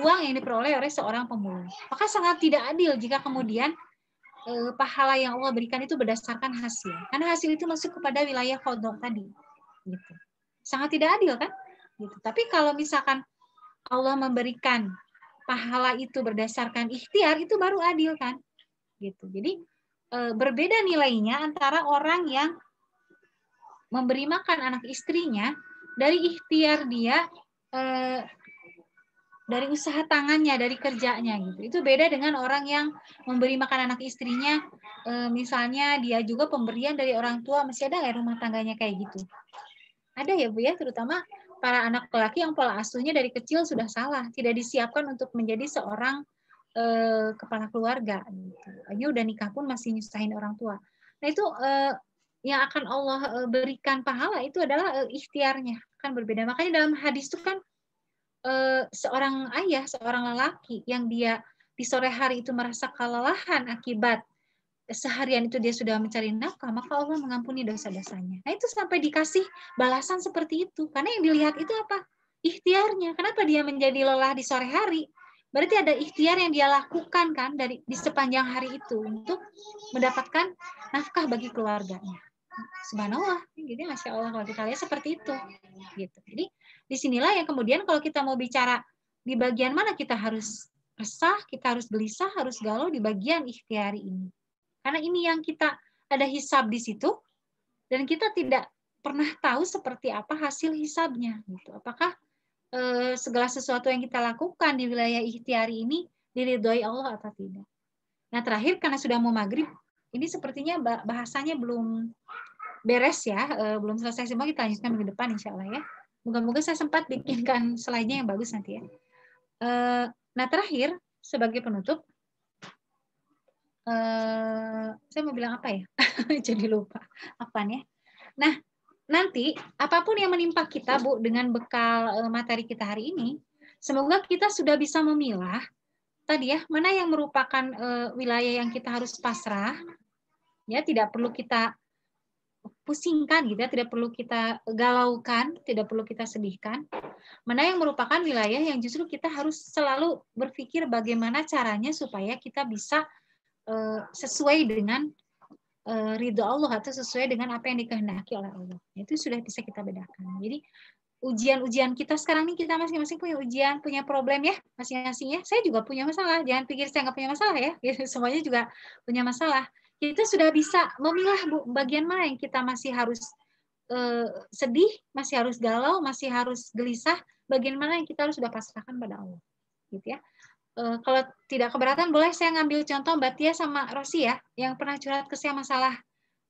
[SPEAKER 1] uang yang diperoleh oleh seorang pemulung. Maka sangat tidak adil jika kemudian pahala yang Allah berikan itu berdasarkan hasil. Karena hasil itu masuk kepada wilayah qadha tadi. Gitu. Sangat tidak adil kan? Gitu. Tapi kalau misalkan Allah memberikan pahala itu berdasarkan ikhtiar, itu baru adil kan? Gitu. Jadi berbeda nilainya antara orang yang memberi makan anak istrinya dari ikhtiar dia, dari usaha tangannya, dari kerjanya gitu. Itu beda dengan orang yang memberi makan anak istrinya, misalnya dia juga pemberian dari orang tua. Masih ada nggak rumah tangganya kayak gitu? Ada ya Bu ya, terutama para anak lelaki yang pola asuhnya dari kecil sudah salah, tidak disiapkan untuk menjadi seorang kepala keluarga. Gitu. Ini udah nikah pun masih nyusahin orang tua. Nah itu yang akan Allah berikan pahala itu adalah ikhtiarnya, kan berbeda. Makanya dalam hadis itu kan seorang ayah, seorang lelaki yang dia di sore hari itu merasa kelelahan akibat seharian itu dia sudah mencari nafkah, maka Allah mengampuni dosa-dosanya. Nah itu sampai dikasih balasan seperti itu. Karena yang dilihat itu apa? Ikhtiarnya. Kenapa dia menjadi lelah di sore hari? Berarti ada ikhtiar yang dia lakukan kan di sepanjang hari itu untuk mendapatkan nafkah bagi keluarganya. Subhanallah, gitu, masya Allah kalau kita lihat seperti itu. Gitu. Jadi disinilah yang kemudian kalau kita mau bicara di bagian mana kita harus resah, kita harus gelisah, harus galau di bagian ikhtiari ini. Karena ini yang kita ada hisab di situ dan kita tidak pernah tahu seperti apa hasil hisabnya. Gitu. Apakah segala sesuatu yang kita lakukan di wilayah ikhtiari ini diridhoi Allah atau tidak? Nah terakhir karena sudah mau maghrib, ini sepertinya bahasanya belum beres ya, belum selesai semua, kita lanjutkan minggu depan insya Allah ya. Moga-moga saya sempat bikinkan slide-nya yang bagus nanti ya. Nah terakhir sebagai penutup, saya mau bilang apa ya? Jadi lupa apaan ya. Nah nanti apapun yang menimpa kita Bu dengan bekal materi kita hari ini, semoga kita sudah bisa memilah tadi ya mana yang merupakan wilayah yang kita harus pasrah, ya tidak perlu kita pusingkan gitu ya, tidak perlu kita galaukan, tidak perlu kita sedihkan. Mana yang merupakan wilayah yang justru kita harus selalu berpikir bagaimana caranya supaya kita bisa sesuai dengan ridho Allah atau sesuai dengan apa yang dikehendaki oleh Allah. Itu sudah bisa kita bedakan. Jadi ujian-ujian kita sekarang ini kita masing-masing punya ujian, punya problem ya masing-masing ya. Saya juga punya masalah. Jangan pikir saya nggak punya masalah ya. Semuanya juga punya masalah. Kita sudah bisa memilah Bu, bagian mana yang kita masih harus sedih, masih harus galau, masih harus gelisah, bagian mana yang kita harus sudah pasrahkan pada Allah. Gitu ya. Kalau tidak keberatan boleh saya ngambil contoh Mbak Tia sama Rosi ya, yang pernah curhat ke saya masalah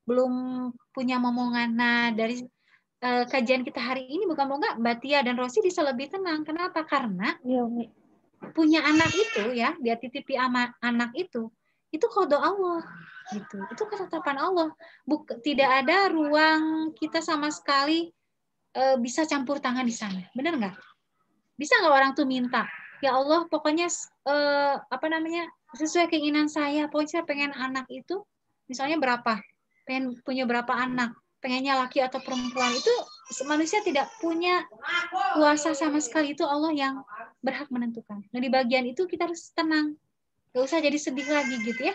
[SPEAKER 1] belum punya momongan. Nah, dari kajian kita hari ini moga-moga Mbak Tia dan Rosi bisa lebih tenang. Kenapa? Karena punya anak itu ya, dia titipi anak itu qada Allah gitu. Itu ketetapan Allah. Tidak ada ruang kita sama sekali bisa campur tangan di sana. Benar nggak? Bisa nggak orang tuh minta, ya Allah pokoknya sesuai keinginan saya, pokoknya saya pengen anak itu misalnya berapa, pengen punya berapa anak, pengennya laki atau perempuan, itu manusia tidak punya kuasa sama sekali, itu Allah yang berhak menentukan. Nah di bagian itu kita harus tenang, gak usah jadi sedih lagi gitu ya.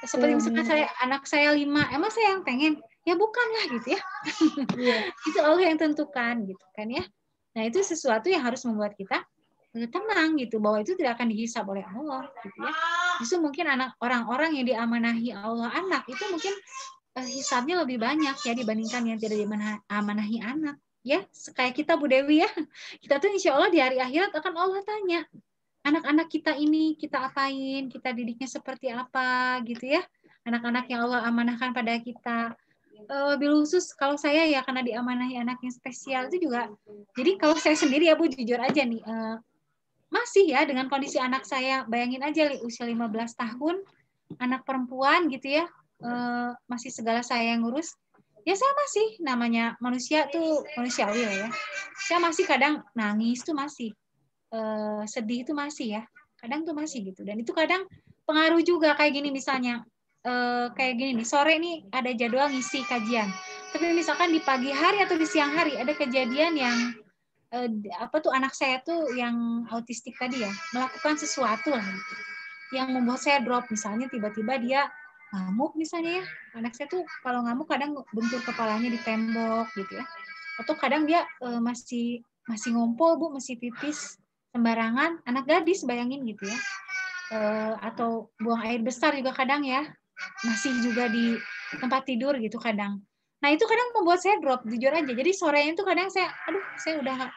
[SPEAKER 1] Seperti misalkan anak saya 5, emang saya yang pengen, ya bukanlah gitu ya. Itu Allah yang tentukan gitu kan ya. Nah itu sesuatu yang harus membuat kita tenang gitu, bahwa itu tidak akan dihisab oleh Allah gitu ya. Justru mungkin orang-orang yang diamanahi Allah anak itu mungkin hisabnya lebih banyak ya dibandingkan yang tidak diamanahi anak ya. Kayak kita Bu Dewi ya, kita tuh insya Allah di hari akhirat akan Allah tanya anak-anak kita ini kita apain, kita didiknya seperti apa gitu ya. Anak-anak yang Allah amanahkan pada kita. Lebih khusus kalau saya ya karena diamanahi anak yang spesial itu juga. Jadi kalau saya sendiri ya Bu jujur aja nih, masih ya dengan kondisi anak saya, bayangin aja usia 15 tahun, anak perempuan gitu ya, masih segala saya yang ngurus. Ya saya masih, namanya manusia tuh manusiawi lah ya. Saya masih kadang nangis tuh masih, sedih itu masih ya. Kadang tuh masih gitu. Dan itu kadang pengaruh juga kayak gini misalnya. Kayak gini nih, sore nih ada jadwal ngisi kajian. Tapi misalkan di pagi hari atau di siang hari ada kejadian yang anak saya tuh yang autistik tadi ya, melakukan sesuatu lah gitu, yang membuat saya drop, misalnya tiba-tiba dia ngamuk misalnya ya. Anak saya tuh kalau ngamuk kadang bentur kepalanya di tembok gitu ya. Atau kadang dia masih ngompol Bu, masih pipis sembarangan, anak gadis bayangin gitu ya. Atau buang air besar juga kadang ya, masih juga di tempat tidur gitu kadang. Nah itu kadang membuat saya drop, jujur aja. Jadi sorenya itu kadang saya udah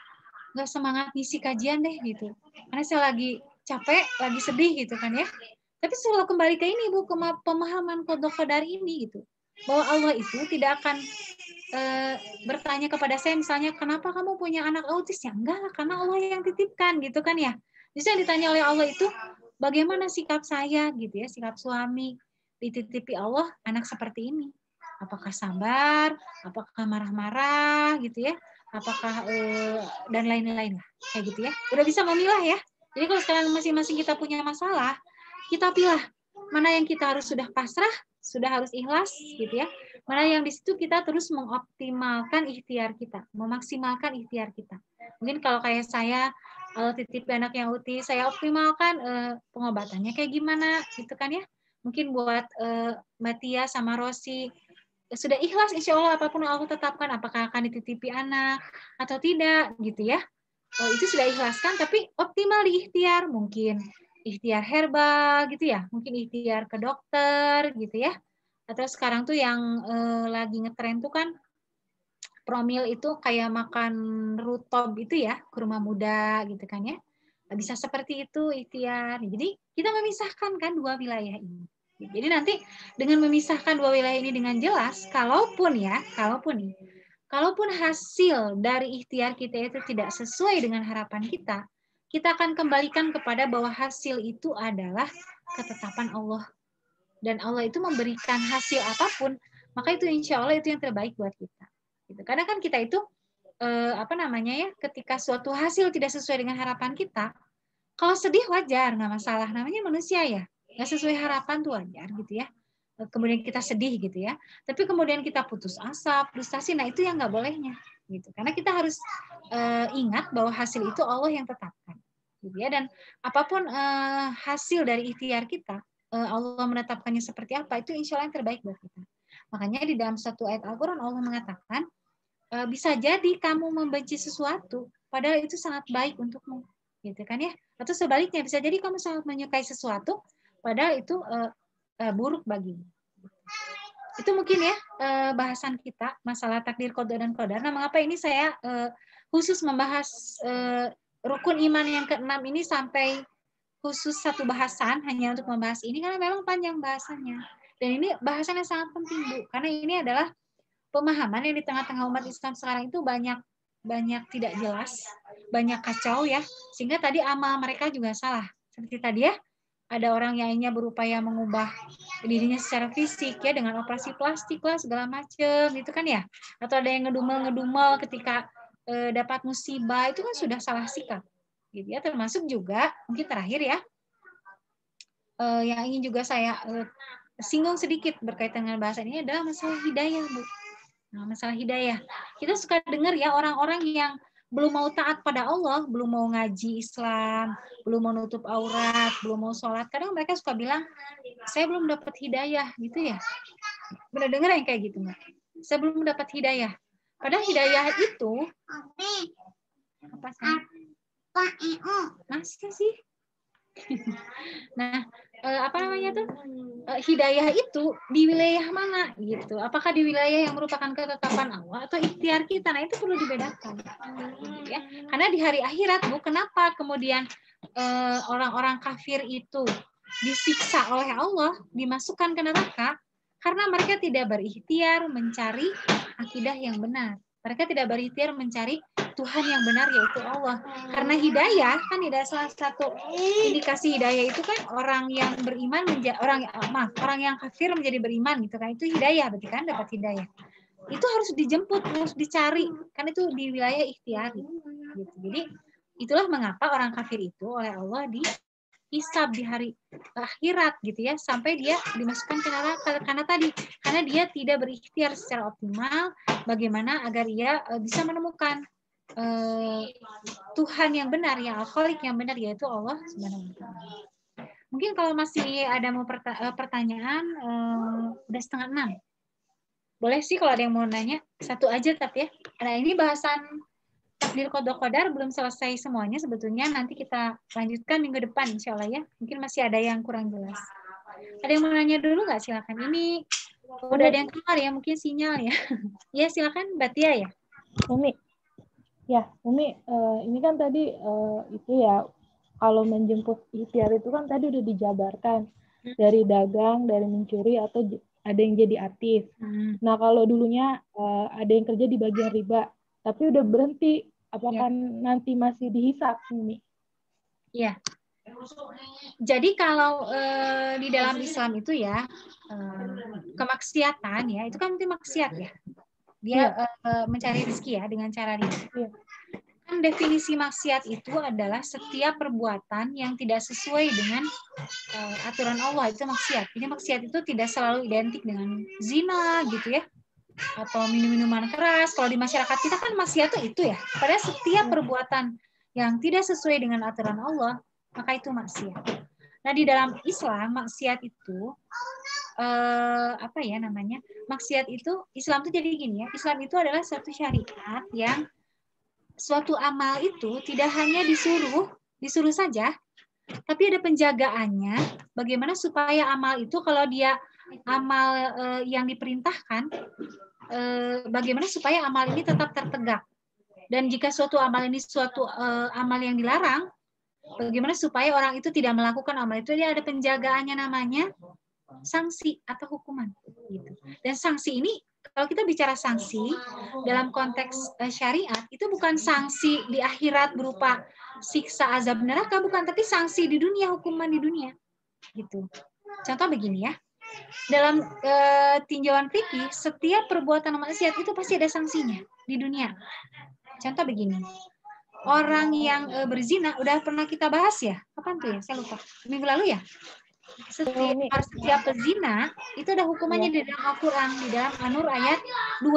[SPEAKER 1] nggak semangat ngisi kajian deh gitu. Karena saya lagi capek, lagi sedih gitu kan ya. Tapi selalu kembali ke ini Bu, ke pemahaman qada qadar ini gitu. Bahwa Allah itu tidak akan bertanya kepada saya misalnya, kenapa kamu punya anak autis? Ya enggak lah, karena Allah yang titipkan gitu kan ya. Jadi yang ditanya oleh Allah itu, bagaimana sikap saya gitu ya, sikap suami dititipi Allah anak seperti ini. Apakah sabar, apakah marah-marah gitu ya, apakah dan lain-lain lah kayak gitu ya. Udah bisa memilah ya. Jadi kalau sekarang masing-masing kita punya masalah, kita pilih mana yang kita harus sudah pasrah, sudah harus ikhlas gitu ya. Mana yang di situ kita terus mengoptimalkan ikhtiar kita, memaksimalkan ikhtiar kita. Mungkin kalau kayak saya Allah titipi anak yang autis, saya optimalkan pengobatannya kayak gimana gitu kan ya. Mungkin buat Mbak Tia sama Rosi sudah ikhlas, insya Allah apapun yang Allah tetapkan, apakah akan dititipi anak atau tidak gitu ya. Itu sudah ikhlaskan, tapi optimal di ikhtiar, mungkin ikhtiar herbal gitu ya, mungkin ikhtiar ke dokter gitu ya. Atau sekarang tuh yang lagi ngetren tuh kan promil itu kayak makan rutop itu ya, kurma muda gitu kan ya. Bisa seperti itu ikhtiar. Jadi kita memisahkan kan dua wilayah ini. Jadi nanti dengan memisahkan dua wilayah ini dengan jelas, kalaupun hasil dari ikhtiar kita itu tidak sesuai dengan harapan kita akan kembalikan kepada bahwa hasil itu adalah ketetapan Allah. Dan Allah itu memberikan hasil apapun, maka itu insya Allah itu yang terbaik buat kita. Gitu. Karena kan kita itu ketika suatu hasil tidak sesuai dengan harapan kita, kalau sedih wajar, nggak masalah, namanya manusia ya, nggak sesuai harapan tuh wajar gitu ya. Kemudian kita sedih gitu ya, tapi kemudian kita putus asa, frustasi, nah itu yang nggak bolehnya gitu. Karena kita harus ingat bahwa hasil itu Allah yang tetapkan, gitu ya. Dan apapun hasil dari ikhtiar kita, Allah menetapkannya seperti apa, itu insya Allah yang terbaik buat kita. Makanya di dalam satu ayat Al-Quran Allah mengatakan, bisa jadi kamu membenci sesuatu, padahal itu sangat baik untukmu, gitu kan ya. Atau sebaliknya, bisa jadi kamu sangat menyukai sesuatu, padahal itu buruk bagimu. Itu mungkin ya bahasan kita masalah takdir qada dan qadar. Nah, mengapa ini saya khusus membahas rukun iman yang ke-6 ini sampai khusus satu bahasan hanya untuk membahas ini, karena memang panjang bahasannya. Dan ini bahasannya sangat penting, Bu, karena ini adalah pemahaman yang di tengah-tengah umat Islam sekarang itu banyak tidak jelas, banyak kacau ya, sehingga tadi amal mereka juga salah. Seperti tadi ya, ada orang yang hanya berupaya mengubah dirinya secara fisik ya dengan operasi plastik lah segala macam gitu kan ya, atau ada yang ngedumel ketika dapat musibah, itu kan sudah salah sikap gitu ya. Termasuk juga mungkin terakhir ya, yang ingin juga saya singgung sedikit berkaitan dengan bahasa ini adalah masalah hidayah, Bu. Nah, masalah hidayah. Kita suka dengar ya orang-orang yang belum mau taat pada Allah, belum mau ngaji Islam, belum mau nutup aurat, belum mau sholat. Kadang mereka suka bilang, saya belum dapat hidayah, gitu ya. Benar dengar yang kayak gitu, Mbak? Saya belum dapat hidayah. Padahal hidayah itu apa sih? Masa sih? Nah, hidayah itu di wilayah mana gitu? Apakah di wilayah yang merupakan ketetapan Allah atau ikhtiar kita? Nah, itu perlu dibedakan. Ya. Karena di hari akhirat, Bu, kenapa kemudian orang-orang kafir itu disiksa oleh Allah, dimasukkan ke neraka? Karena mereka tidak berikhtiar mencari akidah yang benar. Mereka tidak berikhtiar mencari Tuhan yang benar, yaitu Allah. Karena hidayah kan tidak salah satu indikasi hidayah itu kan orang yang beriman orang yang kafir menjadi beriman gitu kan, itu hidayah, berarti kan dapat hidayah. Itu harus dijemput, harus dicari, kan itu di wilayah ikhtiar gitu. Jadi itulah mengapa orang kafir itu oleh Allah dihisab di hari akhirat gitu ya, sampai dia dimasukkan ke neraka karena dia tidak berikhtiar secara optimal bagaimana agar dia bisa menemukan Tuhan yang benar, yang Al-Khaliq yang benar, yaitu Allah Subhanahu wa Ta'ala. Mungkin kalau masih ada mau pertanyaan, udah 5:30. Boleh sih kalau ada yang mau nanya, satu aja tapi ya. Nah, ini bahasan takdir qada qadar belum selesai semuanya sebetulnya. Nanti kita lanjutkan minggu depan insya Allah ya. Mungkin masih ada yang kurang jelas. Ada yang mau nanya dulu nggak? Silakan. Ini udah ada yang keluar ya, mungkin sinyal ya. Ya silakan Mbak Tia ya.
[SPEAKER 3] Umi. Ya, Umi, ini kan tadi itu ya, kalau menjemput ikhtiar itu kan tadi udah dijabarkan. Dari dagang, dari mencuri, atau ada yang jadi artis. Nah, kalau dulunya ada yang kerja di bagian riba, tapi udah berhenti, apakah nanti masih dihisap, Umi?
[SPEAKER 1] Iya. Jadi kalau di dalam Islam itu ya, kemaksiatan ya, itu kan nanti maksiat ya. Dia mencari rezeki ya dengan cara riba. Kan definisi maksiat itu adalah setiap perbuatan yang tidak sesuai dengan aturan Allah, itu maksiat. Jadi maksiat itu tidak selalu identik dengan zina gitu ya, atau minum-minuman keras. Kalau di masyarakat kita kan maksiat itu ya. Padahal setiap perbuatan yang tidak sesuai dengan aturan Allah, maka itu maksiat. Nah, di dalam Islam maksiat itu apa ya namanya? Maksiat itu Islam itu jadi gini ya. Islam itu adalah satu syariat yang suatu amal itu tidak hanya disuruh saja, tapi ada penjagaannya. Bagaimana supaya amal itu kalau dia amal yang diperintahkan, bagaimana supaya amal ini tetap tertegak. Dan jika suatu amal ini suatu amal yang dilarang, bagaimana supaya orang itu tidak melakukan amal itu, dia ada penjagaannya namanya sanksi atau hukuman. Gitu. Dan sanksi ini, kalau kita bicara sanksi dalam konteks syariat, itu bukan sanksi di akhirat berupa siksa azab neraka, bukan, tapi sanksi di dunia, hukuman di dunia. Gitu. Contoh begini ya, dalam tinjauan fikih, setiap perbuatan maksiat itu pasti ada sanksinya di dunia. Contoh begini, orang yang berzina, udah pernah kita bahas ya? Kapan tuh ya? Saya lupa. Minggu lalu ya? Setiap pezina itu ada hukumannya di dalam Al-Quran, di dalam An-Nur ayat 2.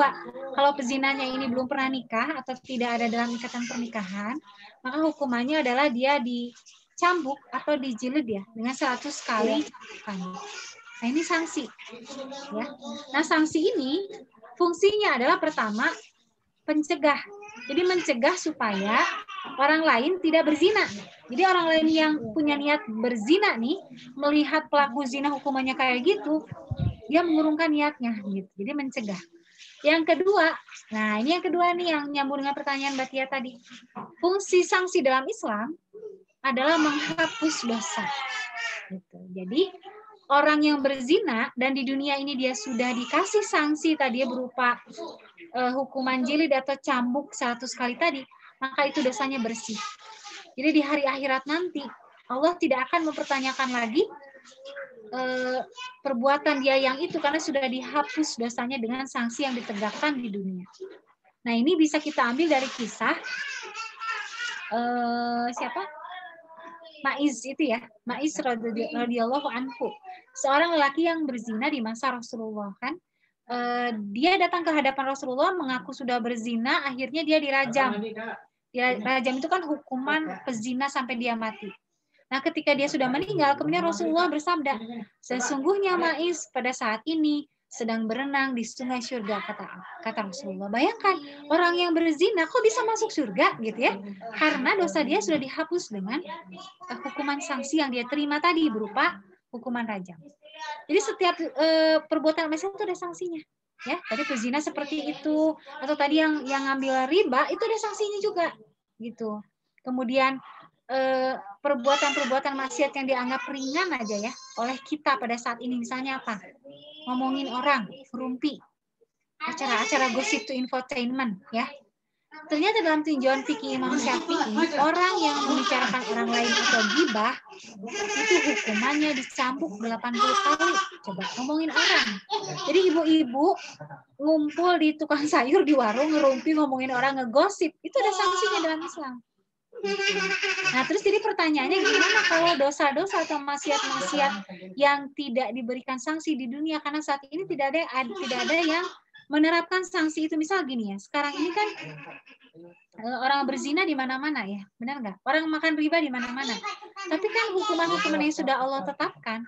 [SPEAKER 1] Kalau pezinanya ini belum pernah nikah atau tidak ada dalam ikatan pernikahan, maka hukumannya adalah dia dicambuk atau dijilid ya dengan 100 kali cambukan. Nah, ini sanksi. Ya. Nah, sanksi ini fungsinya adalah pertama pencegah. Jadi mencegah supaya orang lain tidak berzina. Jadi orang lain yang punya niat berzina nih, melihat pelaku zina hukumannya kayak gitu, dia mengurungkan niatnya gitu. Jadi mencegah. Yang kedua, nah ini yang kedua nih yang nyambung dengan pertanyaan Mbak Tia tadi. Fungsi sanksi dalam Islam adalah menghapus dosa. Gitu. Jadi orang yang berzina dan di dunia ini dia sudah dikasih sanksi tadi berupa hukuman jilid atau cambuk 100 kali tadi, maka itu dosanya bersih. Jadi di hari akhirat nanti Allah tidak akan mempertanyakan lagi perbuatan dia yang itu karena sudah dihapus dosanya dengan sanksi yang ditegakkan di dunia. Nah, ini bisa kita ambil dari kisah siapa? Ma'iz itu ya, Ma'iz radhiyallahu anhu. Seorang lelaki yang berzina di masa Rasulullah kan. Dia datang ke hadapan Rasulullah mengaku sudah berzina, akhirnya dia dirajam. Ya, rajam itu kan hukuman pezina sampai dia mati. Nah, ketika dia sudah meninggal, kemudian Rasulullah bersabda, sesungguhnya Ma'iz pada saat ini sedang berenang di sungai surga, kata Rasulullah. Bayangkan, orang yang berzina kok bisa masuk surga gitu ya? Karena dosa dia sudah dihapus dengan hukuman sanksi yang dia terima tadi berupa hukuman rajam. Jadi setiap perbuatan maksiat itu ada sanksinya. Ya, tadi pezina seperti itu, atau tadi yang ngambil riba itu ada sanksinya juga, gitu. Kemudian perbuatan-perbuatan maksiat yang dianggap ringan aja ya oleh kita pada saat ini, misalnya apa? Ngomongin orang, rumpi, acara-acara gossip to infotainment, ya. Ternyata dalam tinjauan fikih Imam Syafi'i, orang yang membicarakan orang lain atau gibah itu hukumannya dicambuk 80 kali. Coba ngomongin orang. Jadi ibu-ibu ngumpul di tukang sayur di warung, ngerumpi, ngomongin orang, ngegosip, itu ada sanksinya dalam Islam. Nah, terus jadi pertanyaannya gimana kalau dosa-dosa atau maksiat-maksiat yang tidak diberikan sanksi di dunia, karena saat ini tidak ada yang menerapkan sanksi itu. Misal gini ya, sekarang ini kan orang berzina di mana-mana ya, benar nggak? Orang makan riba di mana-mana. Tapi kan hukuman-hukuman yang sudah Allah tetapkan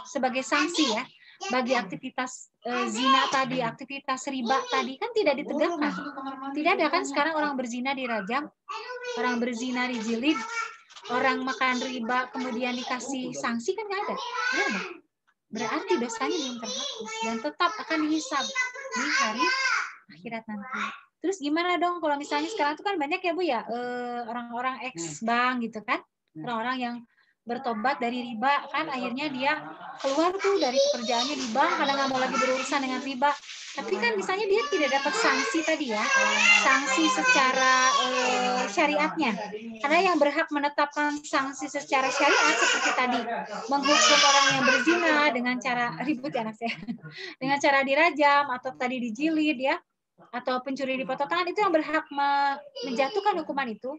[SPEAKER 1] sebagai sanksi ya, bagi aktivitas zina tadi, aktivitas riba tadi kan tidak ditegakkan. Tidak ada kan sekarang orang berzina dirajam, orang berzina dijilid, orang makan riba kemudian dikasih sanksi, kan nggak ada. Ya, berarti dosanya belum terhapus dan tetap akan dihisab di hari akhirat nanti. Terus gimana dong kalau misalnya sekarang itu kan banyak ya Bu ya, orang-orang ex-bank gitu kan, orang-orang yang bertobat dari riba kan, akhirnya dia keluar tuh dari pekerjaannya di bank karena nggak mau lagi berurusan dengan riba. Tapi kan misalnya dia tidak dapat sanksi tadi ya, sanksi secara syariatnya. Karena yang berhak menetapkan sanksi secara syariat seperti tadi, menghukum orang yang berzina dengan cara ribut ya anak saya, dengan cara dirajam atau tadi dijilid ya, atau pencuri dipotong tangan, itu yang berhak menjatuhkan hukuman itu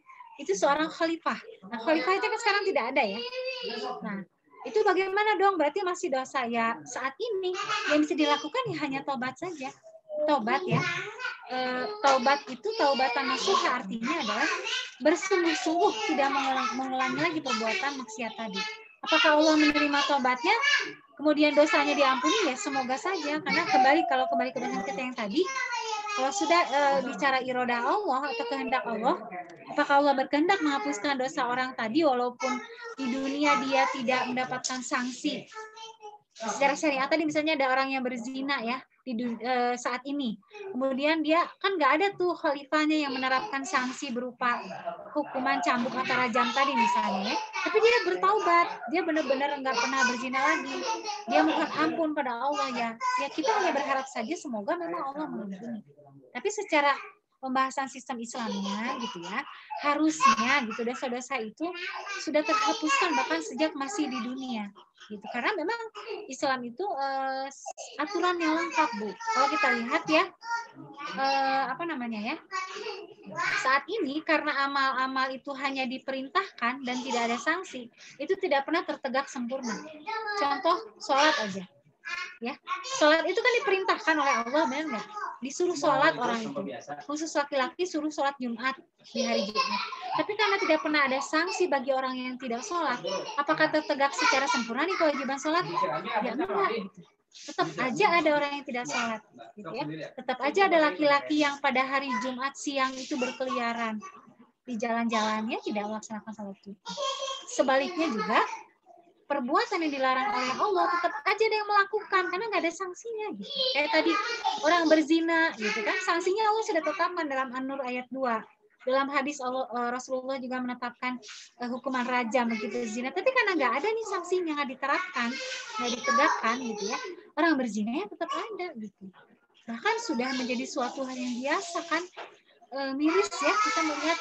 [SPEAKER 1] seorang khalifah. Nah, khalifah itu kan sekarang tidak ada ya. Nah, itu bagaimana dong? Berarti masih dosa ya. Saat ini yang bisa dilakukan ya hanya tobat saja. tobat ya. Taubat itu taubatan nasuha artinya adalah bersungguh-sungguh tidak mengulangi lagi perbuatan maksiat tadi. Apakah Allah menerima taubatnya? Kemudian dosanya diampuni ya semoga saja, karena kalau kembali ke bahasan kita yang tadi, kalau sudah bicara iroda Allah atau kehendak Allah, apakah Allah berkehendak menghapuskan dosa orang tadi walaupun di dunia dia tidak mendapatkan sanksi? Secara syariat tadi misalnya ada orang yang berzina ya saat ini, kemudian dia kan nggak ada tuh khalifahnya yang menerapkan sanksi berupa hukuman cambuk atau rajam tadi misalnya, tapi dia bertaubat, dia benar-benar nggak pernah berzina lagi, dia mohon ampun pada Allah ya kita hanya berharap saja semoga memang Allah mengampuni. Tapi secara pembahasan sistem Islamnya gitu ya, harusnya gitu dosa-dosa itu sudah terhapuskan bahkan sejak masih di dunia gitu, karena memang Islam itu aturan yang lengkap Bu. Kalau kita lihat ya saat ini karena amal-amal itu hanya diperintahkan dan tidak ada sanksi, itu tidak pernah tertegak sempurna. Contoh sholat aja ya, sholat itu kan diperintahkan oleh Allah, benar nggak? Disuruh sholat orang itu, khusus laki-laki suruh sholat Jumat di hari Jumat. Tapi karena tidak pernah ada sanksi bagi orang yang tidak sholat, apakah tertegak secara sempurna nih kewajiban sholat? Ya enggak gitu. Tetap aja ada orang yang tidak sholat gitu ya. Tetap aja ada laki-laki yang pada hari Jumat siang itu berkeliaran di jalan-jalannya tidak melaksanakan sholat itu. Sebaliknya juga perbuatan yang dilarang oleh Allah tetap aja ada yang melakukan karena nggak ada sanksinya gitu. Kayak tadi orang berzina gitu kan, sanksinya Allah sudah tetapkan dalam An-Nur ayat 2. Dalam hadis Rasulullah juga menetapkan hukuman rajam begitu zina, tapi karena nggak ada nih sanksinya, nggak diterapkan, nggak ditegakkan gitu ya, orang berzina ya tetap ada gitu. Bahkan sudah menjadi suatu hal yang biasa kan. Miris ya kita melihat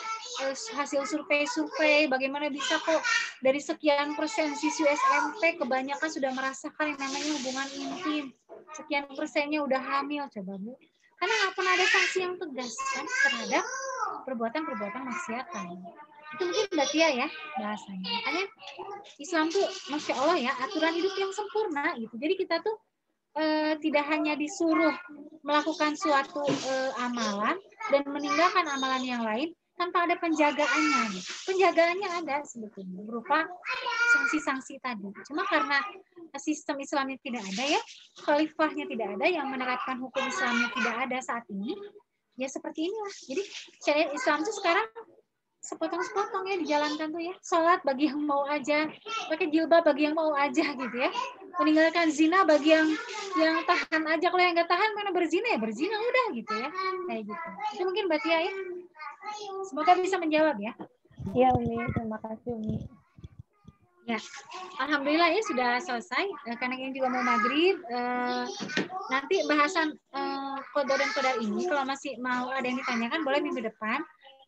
[SPEAKER 1] hasil survei bagaimana bisa kok dari sekian persen siswi SMP kebanyakan sudah merasakan yang namanya hubungan intim, sekian persennya udah hamil, coba Bu, karena nggak pernah ada sanksi yang tegas kan terhadap perbuatan maksiatan. Itu mungkin Mbak Tia ya bahasanya. Makanya Islam tuh Masya Allah ya aturan hidup yang sempurna gitu. Jadi kita tuh tidak hanya disuruh melakukan suatu amalan dan meninggalkan amalan yang lain tanpa ada penjagaannya. Penjagaannya ada sebetulnya berupa sanksi-sanksi tadi. Cuma karena sistem Islamnya tidak ada ya, khalifahnya tidak ada, yang menerapkan hukum Islamnya tidak ada saat ini, ya seperti inilah. Jadi syariat Islam itu sekarang sepotong-sepotong ya dijalankan tuh ya. Sholat bagi yang mau aja, pakai jilbab bagi yang mau aja gitu ya. Meninggalkan zina bagi yang tahan aja, kalau yang nggak tahan mana berzina ya berzina udah gitu ya, kayak gitu. Itu mungkin Mbak Tia ya. Semoga bisa menjawab ya.
[SPEAKER 3] Iya Umi, terima kasih Umi.
[SPEAKER 1] Ya, alhamdulillah ya sudah selesai. Karena ini juga mau maghrib. Nanti bahasan qada dan qadar ini kalau masih mau ada yang ditanyakan boleh minggu depan.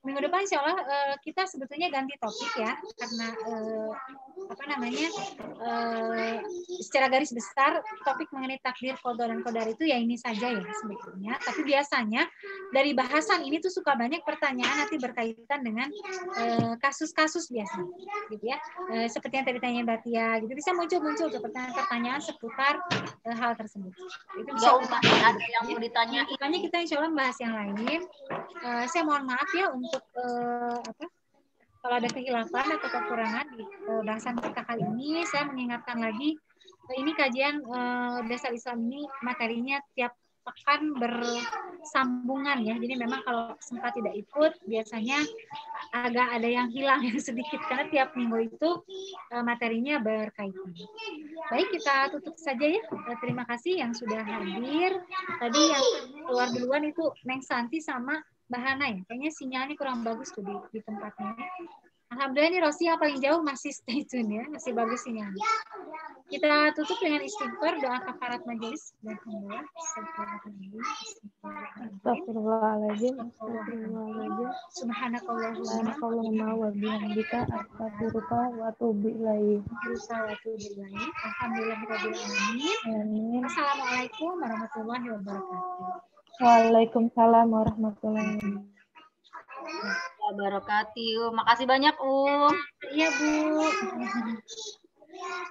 [SPEAKER 1] Minggu depan insya Allah kita sebetulnya ganti topik ya, karena secara garis besar topik mengenai takdir qada dan qadar itu ya ini saja ya sebetulnya. Tapi biasanya dari bahasan ini tuh suka banyak pertanyaan nanti berkaitan dengan kasus-kasus biasa, gitu ya. Seperti yang tadi tanya Mbak Tia, gitu bisa muncul tuh pertanyaan-pertanyaan seputar hal tersebut. Itu bisa
[SPEAKER 4] ada yang mau ditanya.
[SPEAKER 1] Makanya kita insya Allah bahas yang lain. Saya mohon maaf ya untuk kalau ada kehilafan atau kekurangan di bahasan kita kali ini. Saya mengingatkan lagi, ini kajian dasar Islam ini materinya tiap pekan bersambungan ya. Jadi memang kalau sempat tidak ikut, biasanya agak ada yang hilang sedikit karena tiap minggu itu materinya berkaitan. Baik, kita tutup saja ya. Terima kasih yang sudah hadir. Tadi yang keluar duluan itu Neng Santi sama Mbak Hana ya. Kayaknya sinyalnya kurang bagus tuh di tempatnya. Alhamdulillah nih Rosi yang paling jauh masih stay tune ya, masih bagus sinyalnya. Kita tutup dengan istighfar, doa kafarat majelis.
[SPEAKER 3] Astagfirullahaladzim. Subhanakallahumma wa bihamdika astaghfiruka wa atubu ilaik.
[SPEAKER 1] Alhamdulillahirabbil alamin. Assalamualaikum warahmatullahi wabarakatuh.
[SPEAKER 3] Waalaikumsalam warahmatullahi
[SPEAKER 4] wabarakatuh. Makasih banyak
[SPEAKER 1] Iya Bu.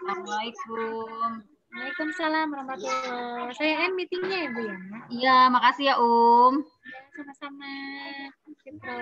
[SPEAKER 4] Assalamualaikum.
[SPEAKER 1] Waalaikumsalam warahmatullahi wabarakatuh. Saya end meetingnya ya Bu ya.
[SPEAKER 4] Iya, makasih ya,
[SPEAKER 1] Ya, sama-sama. Gitu.